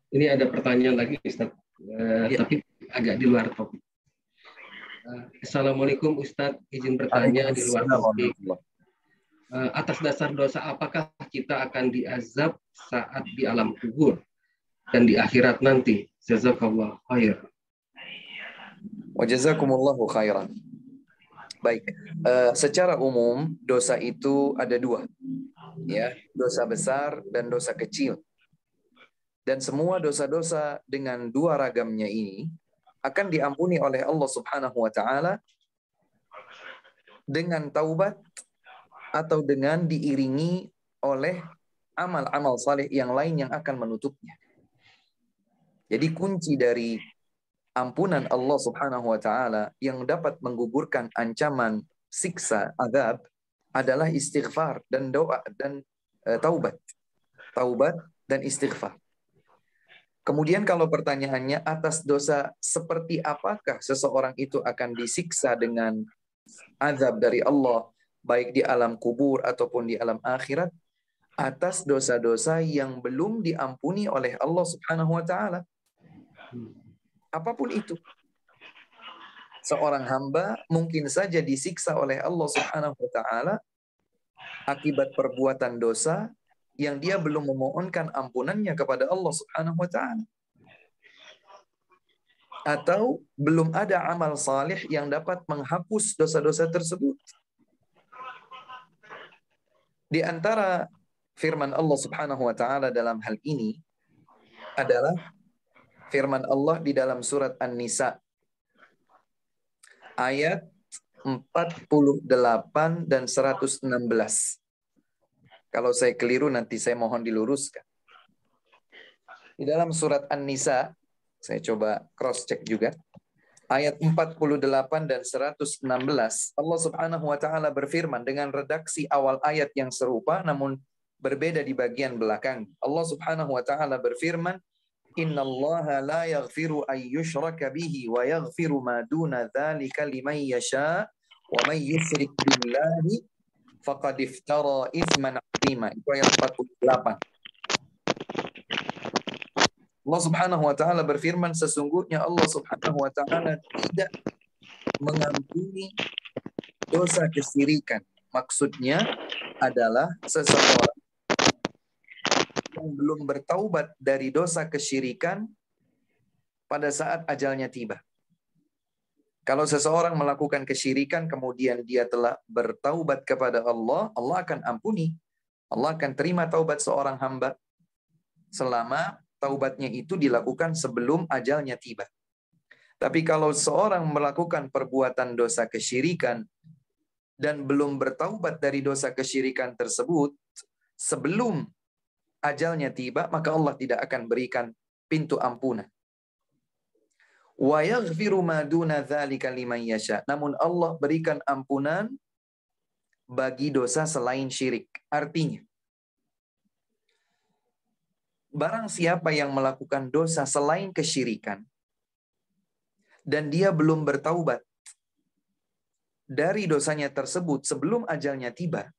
Ini ada pertanyaan lagi, Ustaz. Tapi agak di luar topik. Assalamualaikum Ustaz, izin bertanya di luar topik. Atas dasar dosa apakah kita akan diazab saat di alam kubur dan di akhirat nanti? Jazakallah khair. Wa jazakumullahu khairan. Baik, secara umum dosa itu ada dua, ya, dosa besar dan dosa kecil. Dan semua dosa-dosa dengan dua ragamnya ini akan diampuni oleh Allah Subhanahu wa taala dengan taubat atau dengan diiringi oleh amal-amal saleh yang lain yang akan menutupnya. Jadi kunci dari ampunan Allah Subhanahu wa taala yang dapat menggugurkan ancaman siksa azab adalah istighfar dan doa dan taubat. Taubat dan istighfar. Kemudian kalau pertanyaannya atas dosa seperti apakah seseorang itu akan disiksa dengan azab dari Allah baik di alam kubur ataupun di alam akhirat, atas dosa-dosa yang belum diampuni oleh Allah Subhanahu wa taala. Apapun itu. Seorang hamba mungkin saja disiksa oleh Allah Subhanahu wa taala akibat perbuatan dosa yang dia belum memohonkan ampunannya kepada Allah Subhanahu wa taala. Atau belum ada amal salih yang dapat menghapus dosa-dosa tersebut. Di antara firman Allah Subhanahu wa taala dalam hal ini adalah firman Allah di dalam surat An-Nisa ayat 48 dan 116. Kalau saya keliru nanti saya mohon diluruskan. Di dalam surat An-Nisa, saya coba cross check juga. Ayat 48 dan 116, Allah Subhanahu wa taala berfirman dengan redaksi awal ayat yang serupa namun berbeda di bagian belakang. Allah Subhanahu wa taala berfirman, "Innallaha la yaghfiru ay yushraka bihi wa yaghfiru ma duna dzalika liman yasha wa may yusyrik billahi faqad iftara itsman 'azima." Itu ayat 48. Allah Subhanahu wa taala berfirman, sesungguhnya Allah Subhanahu wa taala tidak mengampuni dosa kesyirikan. Maksudnya adalah seseorang yang belum bertaubat dari dosa kesyirikan pada saat ajalnya tiba. Kalau seseorang melakukan kesyirikan kemudian dia telah bertaubat kepada Allah, Allah akan ampuni. Allah akan terima taubat seorang hamba selama taubatnya itu dilakukan sebelum ajalnya tiba. Tapi kalau seorang melakukan perbuatan dosa kesyirikan dan belum bertaubat dari dosa kesyirikan tersebut sebelum ajalnya tiba, maka Allah tidak akan berikan pintu ampunan. Wa yaghfiru ma duna dzalika liman yasha. Namun Allah berikan ampunan bagi dosa selain syirik. Artinya, barang siapa yang melakukan dosa selain kesyirikan dan dia belum bertaubat dari dosanya tersebut sebelum ajalnya tiba,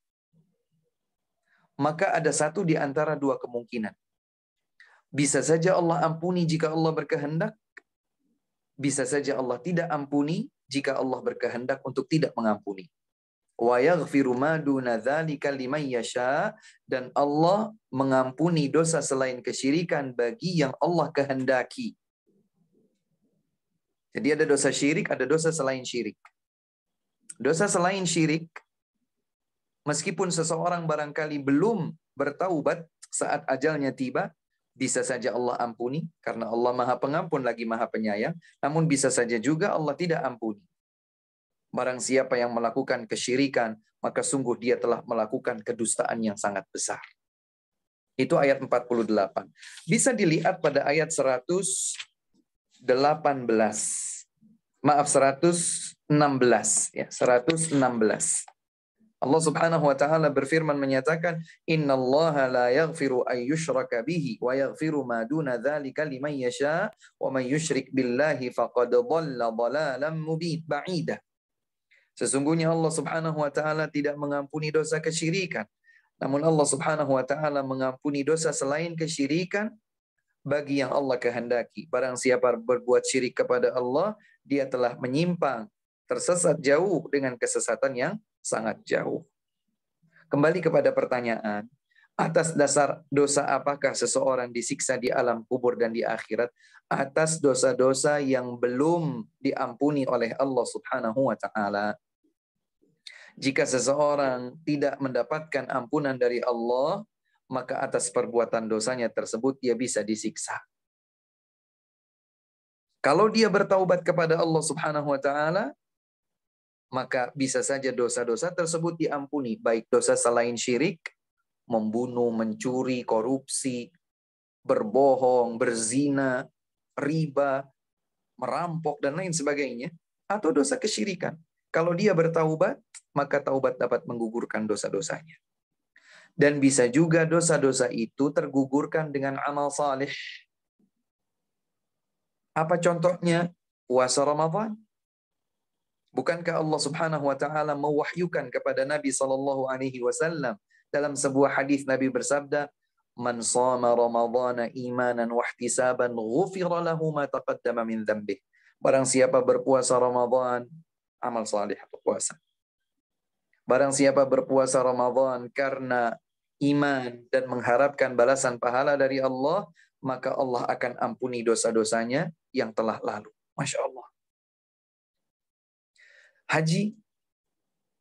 maka ada satu di antara dua kemungkinan. Bisa saja Allah ampuni jika Allah berkehendak, bisa saja Allah tidak ampuni jika Allah berkehendak untuk tidak mengampuni. wa yaghfiru ma duna dzalika liman yasha, dan Allah mengampuni dosa selain kesyirikan bagi yang Allah kehendaki. Jadi ada dosa syirik, ada dosa selain syirik. Dosa selain syirik, meskipun seseorang barangkali belum bertaubat saat ajalnya tiba, bisa saja Allah ampuni, karena Allah Maha Pengampun lagi Maha Penyayang. Namun bisa saja juga Allah tidak ampuni. Barang siapa yang melakukan kesyirikan, maka sungguh dia telah melakukan kedustaan yang sangat besar. Itu ayat 48. Bisa dilihat pada ayat 118. Maaf, 116. Ya, 116. Allah Subhanahu wa taala berfirman menyatakan, "Innallaha la yaghfiru ay yushraka bihi wa yaghfiru ma duna dzalika liman yasha wa man yusyrik billahi faqad dhalla dhalalan ba'ida." Sesungguhnya Allah Subhanahu wa taala tidak mengampuni dosa kesyirikan. Namun Allah Subhanahu wa taala mengampuni dosa selain kesyirikan bagi yang Allah kehendaki. Barang siapa berbuat syirik kepada Allah, dia telah menyimpang, tersesat jauh dengan kesesatan yang sangat jauh. Kembali kepada pertanyaan, atas dasar dosa apakah seseorang disiksa di alam kubur dan di akhirat? Atas dosa-dosa yang belum diampuni oleh Allah Subhanahu wa taala. Jika seseorang tidak mendapatkan ampunan dari Allah, maka atas perbuatan dosanya tersebut dia bisa disiksa. Kalau dia bertaubat kepada Allah Subhanahu wa taala, maka bisa saja dosa-dosa tersebut diampuni, baik dosa selain syirik, membunuh, mencuri, korupsi, berbohong, berzina, riba, merampok, dan lain sebagainya, atau dosa kesyirikan. Kalau dia bertaubat, maka taubat dapat menggugurkan dosa-dosanya. Dan bisa juga dosa-dosa itu tergugurkan dengan amal saleh. Apa contohnya? Puasa Ramadan. Bukankah Allah Subhanahu wa taala mewahyukan kepada Nabi sallallahu alaihi wasallam dalam sebuah hadis, Nabi bersabda, "Man shama Ramadhana imanan wa ihtisaban ghufira lahu ma taqaddama min dzambih." Barang siapa berpuasa Ramadan, amal saleh atau puasa. Barang siapa berpuasa Ramadan karena iman dan mengharapkan balasan pahala dari Allah, maka Allah akan ampuni dosa-dosanya yang telah lalu. Masya Allah. Haji,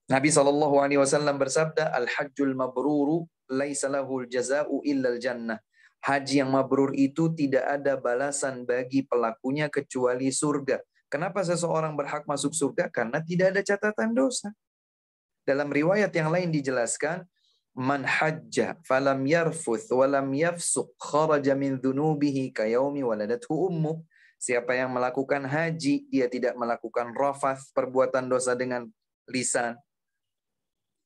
Nabi SAW bersabda, "Al-hajjul mabruru laisa lahul jaza'u illal jannah." Haji yang mabrur itu tidak ada balasan bagi pelakunya kecuali surga. Kenapa seseorang berhak masuk surga? Karena tidak ada catatan dosa. Dalam riwayat yang lain dijelaskan, "Man hajja falam yarfuth walam yafsuq kharaja min dhunubihi kayaumi waladathu ummuh." Siapa yang melakukan haji, dia tidak melakukan rafath, perbuatan dosa dengan lisan.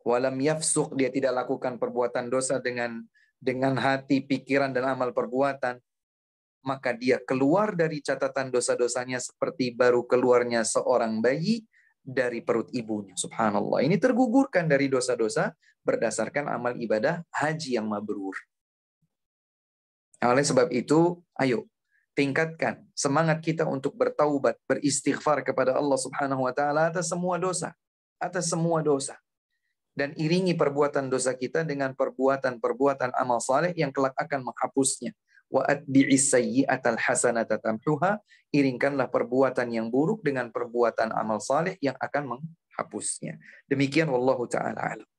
Walam yafsuq, dia tidak lakukan perbuatan dosa dengan hati, pikiran, dan amal perbuatan. Maka dia keluar dari catatan dosa-dosanya seperti baru keluarnya seorang bayi dari perut ibunya. Subhanallah. Ini tergugurkan dari dosa-dosa berdasarkan amal ibadah haji yang mabrur. Oleh sebab itu, ayo tingkatkan semangat kita untuk bertaubat, beristighfar kepada Allah Subhanahu wa taala atas semua dosa, atas semua dosa. Dan iringi perbuatan dosa kita dengan perbuatan-perbuatan amal saleh yang kelak akan menghapusnya. Wa atbi'is sayyi'atal hasanata tamhuha, iringkanlah perbuatan yang buruk dengan perbuatan amal saleh yang akan menghapusnya. Demikian wallahu taala alam.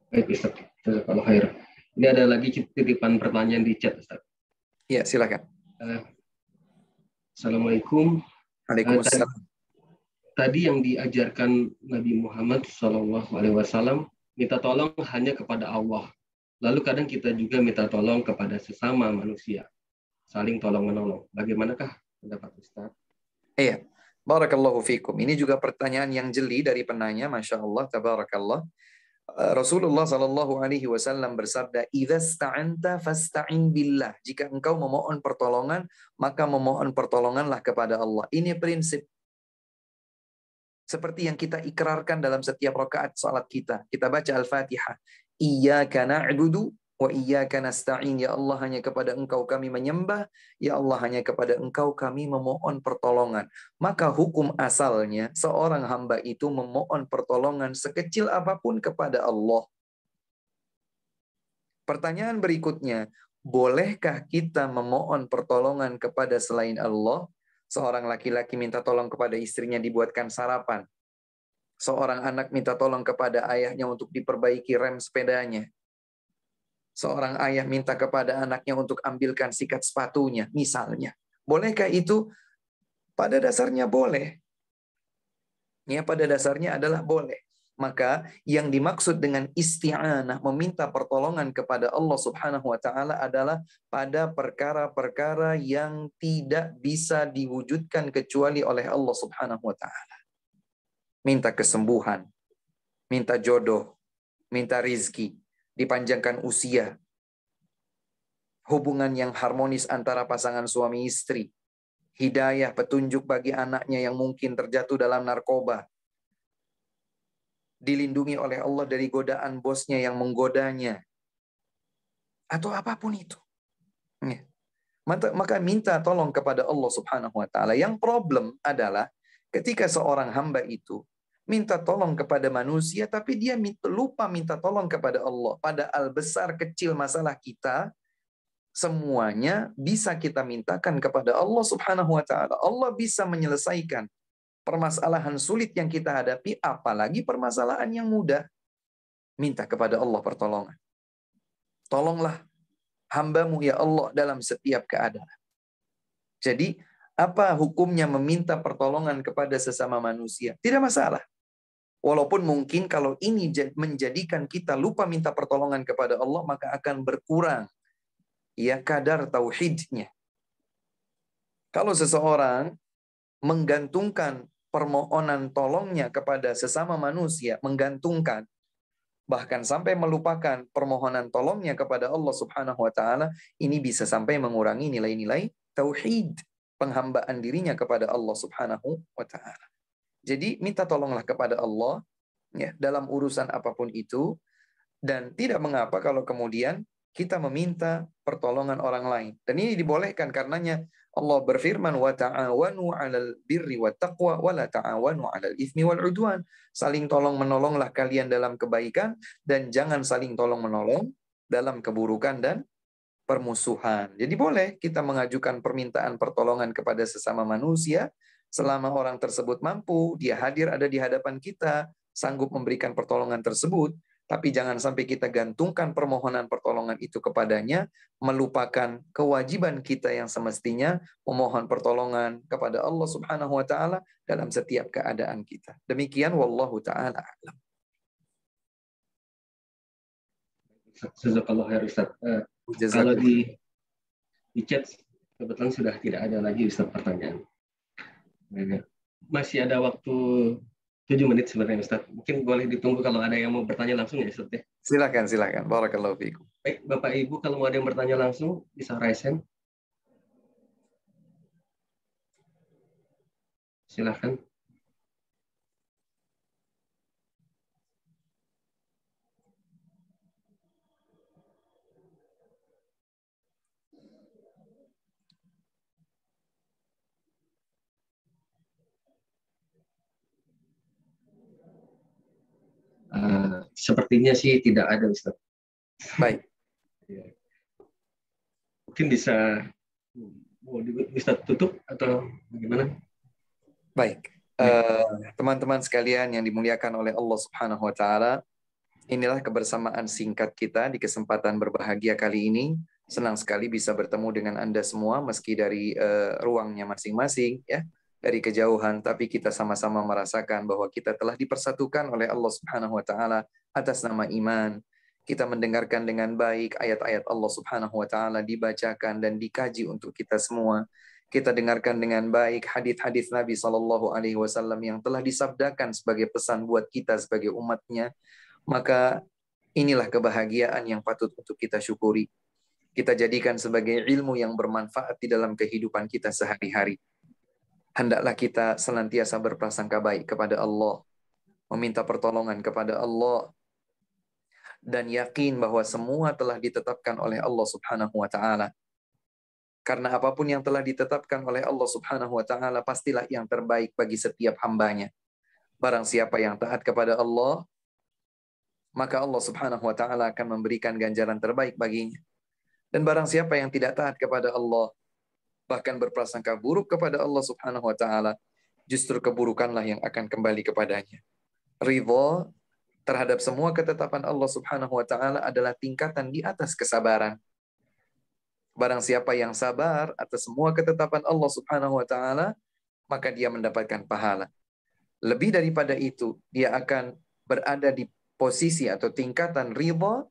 Baik, Ustaz. Kalau khair. Ini ada lagi titipan pertanyaan di chat, Ustaz. Ya, silakan. Assalamualaikum. Waalaikumsalam. Tadi yang diajarkan Nabi Muhammad SAW, minta tolong hanya kepada Allah. Lalu kadang kita juga minta tolong kepada sesama manusia. Saling tolong-menolong. Bagaimanakah pendapat Ustaz? Iya. Barakallahu fikum. Ini juga pertanyaan yang jeli dari penanya. Masya Allah, tabarakallah. Rasulullah SAW bersabda, "Idza sta'anta fasta'in billah." Jika engkau memohon pertolongan, maka memohon pertolonganlah kepada Allah. Ini prinsip. Seperti yang kita ikrarkan dalam setiap rakaat salat kita. Kita baca Al-Fatihah. Iyyaka na'budu Wa iyyaka nasta'in, ya Allah hanya kepada Engkau kami menyembah, ya Allah hanya kepada Engkau kami memohon pertolongan. Maka hukum asalnya seorang hamba itu memohon pertolongan sekecil apapun kepada Allah. Pertanyaan berikutnya, bolehkah kita memohon pertolongan kepada selain Allah? Seorang laki-laki minta tolong kepada istrinya dibuatkan sarapan. Seorang anak minta tolong kepada ayahnya untuk diperbaiki rem sepedanya. Seorang ayah minta kepada anaknya untuk ambilkan sikat sepatunya, misalnya. Bolehkah itu? Pada dasarnya boleh. Ya, pada dasarnya adalah boleh. Maka yang dimaksud dengan isti'anah, meminta pertolongan kepada Allah Subhanahu wa taala adalah pada perkara-perkara yang tidak bisa diwujudkan kecuali oleh Allah Subhanahu wa taala. Minta kesembuhan, minta jodoh, minta rizki, dipanjangkan usia, hubungan yang harmonis antara pasangan suami istri, hidayah, petunjuk bagi anaknya yang mungkin terjatuh dalam narkoba, dilindungi oleh Allah dari godaan bosnya yang menggodanya, atau apapun itu. Ya. Maka minta tolong kepada Allah Subhanahu wa taala. Yang problem adalah ketika seorang hamba itu minta tolong kepada manusia tapi dia lupa minta tolong kepada Allah. Padahal besar kecil masalah kita semuanya bisa kita mintakan kepada Allah Subhanahu wa taala. Allah bisa menyelesaikan permasalahan sulit yang kita hadapi, apalagi permasalahan yang mudah. Minta kepada Allah pertolongan. Tolonglah hamba-Mu ya Allah dalam setiap keadaan. Jadi, apa hukumnya meminta pertolongan kepada sesama manusia? Tidak masalah. Walaupun mungkin kalau ini menjadikan kita lupa minta pertolongan kepada Allah, maka akan berkurang ya kadar tauhidnya. Kalau seseorang menggantungkan permohonan tolongnya kepada sesama manusia, menggantungkan, bahkan sampai melupakan permohonan tolongnya kepada Allah Subhanahu wa taala, ini bisa sampai mengurangi nilai-nilai tauhid, penghambaan dirinya kepada Allah Subhanahu wa taala. Jadi minta tolonglah kepada Allah ya dalam urusan apapun itu, dan tidak mengapa kalau kemudian kita meminta pertolongan orang lain. Dan ini dibolehkan karenanya Allah berfirman, wa ta'awanu 'alal birri wat taqwa wa la ta'awanu 'alal itsmi wal 'udwan. Saling tolong menolonglah kalian dalam kebaikan dan jangan saling tolong menolong dalam keburukan dan permusuhan. Jadi boleh kita mengajukan permintaan pertolongan kepada sesama manusia selama orang tersebut mampu, dia hadir ada di hadapan kita, sanggup memberikan pertolongan tersebut. Tapi jangan sampai kita gantungkan permohonan pertolongan itu kepadanya, melupakan kewajiban kita yang semestinya memohon pertolongan kepada Allah Subhanahu wa taala dalam setiap keadaan kita. Demikian wallahu taala a'lam. Jazakallah khair Ustaz. Kalau di chat kebetulan sudah tidak ada lagi Ustaz pertanyaan. Masih ada waktu 7 menit sebenarnya Ustaz. Mungkin boleh ditunggu kalau ada yang mau bertanya langsung ya Ustaz ya. Silakan. Barakallahu fiikum. Baik, Bapak Ibu kalau mau ada yang bertanya langsung bisa raise hand. Silakan. Sepertinya sih tidak ada Ustaz. Baik. Mungkin bisa tutup atau bagaimana? Baik. Teman-teman sekalian yang dimuliakan oleh Allah Subhanahu wa taala, inilah kebersamaan singkat kita di kesempatan berbahagia kali ini. Senang sekali bisa bertemu dengan Anda semua meski dari ruangnya masing-masing ya, dari kejauhan, tapi kita sama-sama merasakan bahwa kita telah dipersatukan oleh Allah Subhanahu wa taala atas nama iman. Kita mendengarkan dengan baik ayat-ayat Allah Subhanahu wa taala dibacakan dan dikaji untuk kita semua. Kita dengarkan dengan baik hadis-hadis Nabi Shallallahu alaihi wasallam yang telah disabdakan sebagai pesan buat kita sebagai umatnya. Maka inilah kebahagiaan yang patut untuk kita syukuri. Kita jadikan sebagai ilmu yang bermanfaat di dalam kehidupan kita sehari-hari. Hendaklah kita senantiasa berprasangka baik kepada Allah, meminta pertolongan kepada Allah, dan yakin bahwa semua telah ditetapkan oleh Allah Subhanahu wa taala. Karena apapun yang telah ditetapkan oleh Allah Subhanahu wa taala pastilah yang terbaik bagi setiap hambanya. Barang siapa yang taat kepada Allah, maka Allah Subhanahu wa taala akan memberikan ganjaran terbaik baginya. Dan barang siapa yang tidak taat kepada Allah, bahkan berprasangka buruk kepada Allah Subhanahu wa taala, justru keburukanlah yang akan kembali kepadanya. Ridha terhadap semua ketetapan Allah Subhanahu wa taala adalah tingkatan di atas kesabaran. Barang siapa yang sabar atas semua ketetapan Allah Subhanahu wa taala, maka dia mendapatkan pahala. Lebih daripada itu, dia akan berada di posisi atau tingkatan ridha.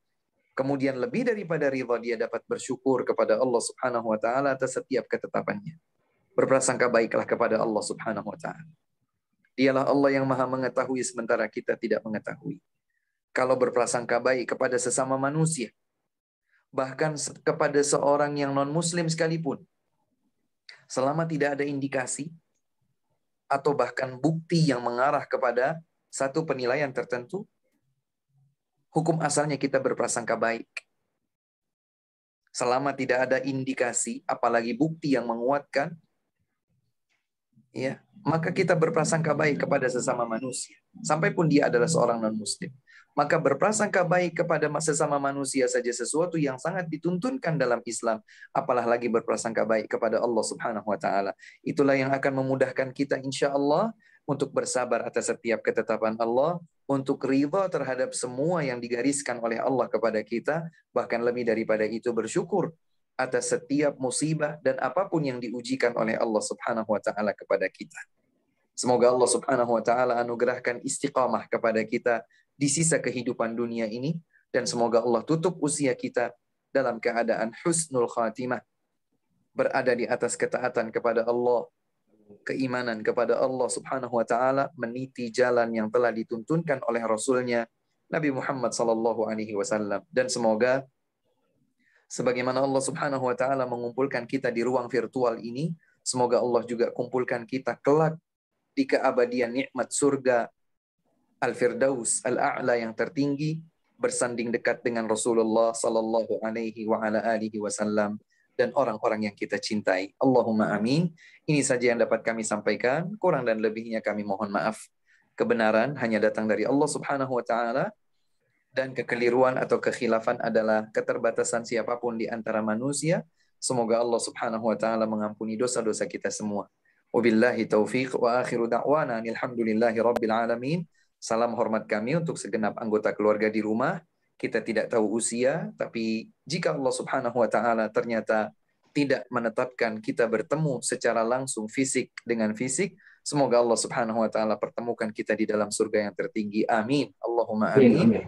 Kemudian lebih daripada ridha, dia dapat bersyukur kepada Allah Subhanahu wa taala atas setiap ketetapannya. Berprasangka baiklah kepada Allah Subhanahu wa taala. Dialah Allah yang Maha mengetahui sementara kita tidak mengetahui. Kalau berprasangka baik kepada sesama manusia, bahkan kepada seorang yang non-muslim sekalipun, selama tidak ada indikasi atau bahkan bukti yang mengarah kepada satu penilaian tertentu, hukum asalnya kita berprasangka baik. Selama tidak ada indikasi, apalagi bukti yang menguatkan, ya, maka kita berprasangka baik kepada sesama manusia, sampai pun dia adalah seorang non-muslim. Maka berprasangka baik kepada sesama manusia saja sesuatu yang sangat dituntunkan dalam Islam, apalah lagi berprasangka baik kepada Allah Subhanahu wa taala. Itulah yang akan memudahkan kita insya Allah untuk bersabar atas setiap ketetapan Allah, untuk ridha terhadap semua yang digariskan oleh Allah kepada kita, bahkan lebih daripada itu bersyukur atas setiap musibah dan apapun yang diujikan oleh Allah Subhanahu wa taala kepada kita. Semoga Allah Subhanahu wa taala anugerahkan istiqamah kepada kita di sisa kehidupan dunia ini, dan semoga Allah tutup usia kita dalam keadaan husnul khatimah, berada di atas ketaatan kepada Allah, keimanan kepada Allah Subhanahu wa taala, meniti jalan yang telah dituntunkan oleh Rasulnya Nabi Muhammad sallallahu alaihi wasallam. Dan semoga sebagaimana Allah Subhanahu wa taala mengumpulkan kita di ruang virtual ini, semoga Allah juga kumpulkan kita kelak di keabadian nikmat surga Al-Firdaus Al-A'la yang tertinggi, bersanding dekat dengan Rasulullah sallallahu alaihi wa ala alihi wasallam dan orang-orang yang kita cintai. Allahumma amin. Ini saja yang dapat kami sampaikan, kurang dan lebihnya kami mohon maaf. Kebenaran hanya datang dari Allah Subhanahu wa taala, dan kekeliruan atau kekhilafan adalah keterbatasan siapapun di antara manusia. Semoga Allah Subhanahu wa taala mengampuni dosa-dosa kita semua. Wabillahi taufiq wa akhiru da'wana alhamdulillahi rabbil alamin. Salam hormat kami untuk segenap anggota keluarga di rumah. Kita tidak tahu usia, tapi jika Allah Subhanahu wa taala ternyata tidak menetapkan kita bertemu secara langsung fisik dengan fisik, semoga Allah Subhanahu wa taala pertemukan kita di dalam surga yang tertinggi. Amin. Allahumma amin.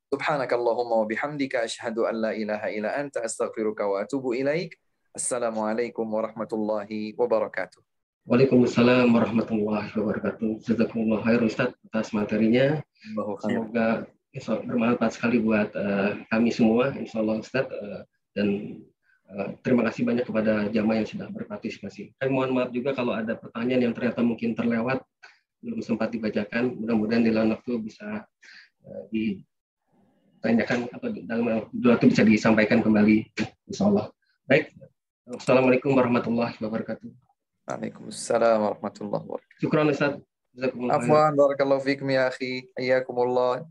Subhanakallahumma wa bihamdika asyhadu an la ilaha illa anta astaghfiruka wa atubu ilaik. Assalamualaikum warahmatullahi wabarakatuh. Waalaikumsalam warahmatullahi wabarakatuh. Jazakumullah khair Ustaz atas materinya. Semoga bermanfaat sekali buat kami semua, insya Allah Ustaz. Dan terima kasih banyak kepada jamaah yang sudah berpartisipasi. Saya mohon maaf juga kalau ada pertanyaan yang ternyata mungkin terlewat, belum sempat dibacakan. Mudah-mudahan di lain waktu bisa ditanyakan atau dalam waktu bisa disampaikan kembali, insya Allah. Baik. Assalamualaikum warahmatullahi wabarakatuh. Waalaikumsalam warahmatullahi wabarakatuh. Syukran Ustaz. Afwan, barakallahu fikum ya akhi. Hayyakumullah.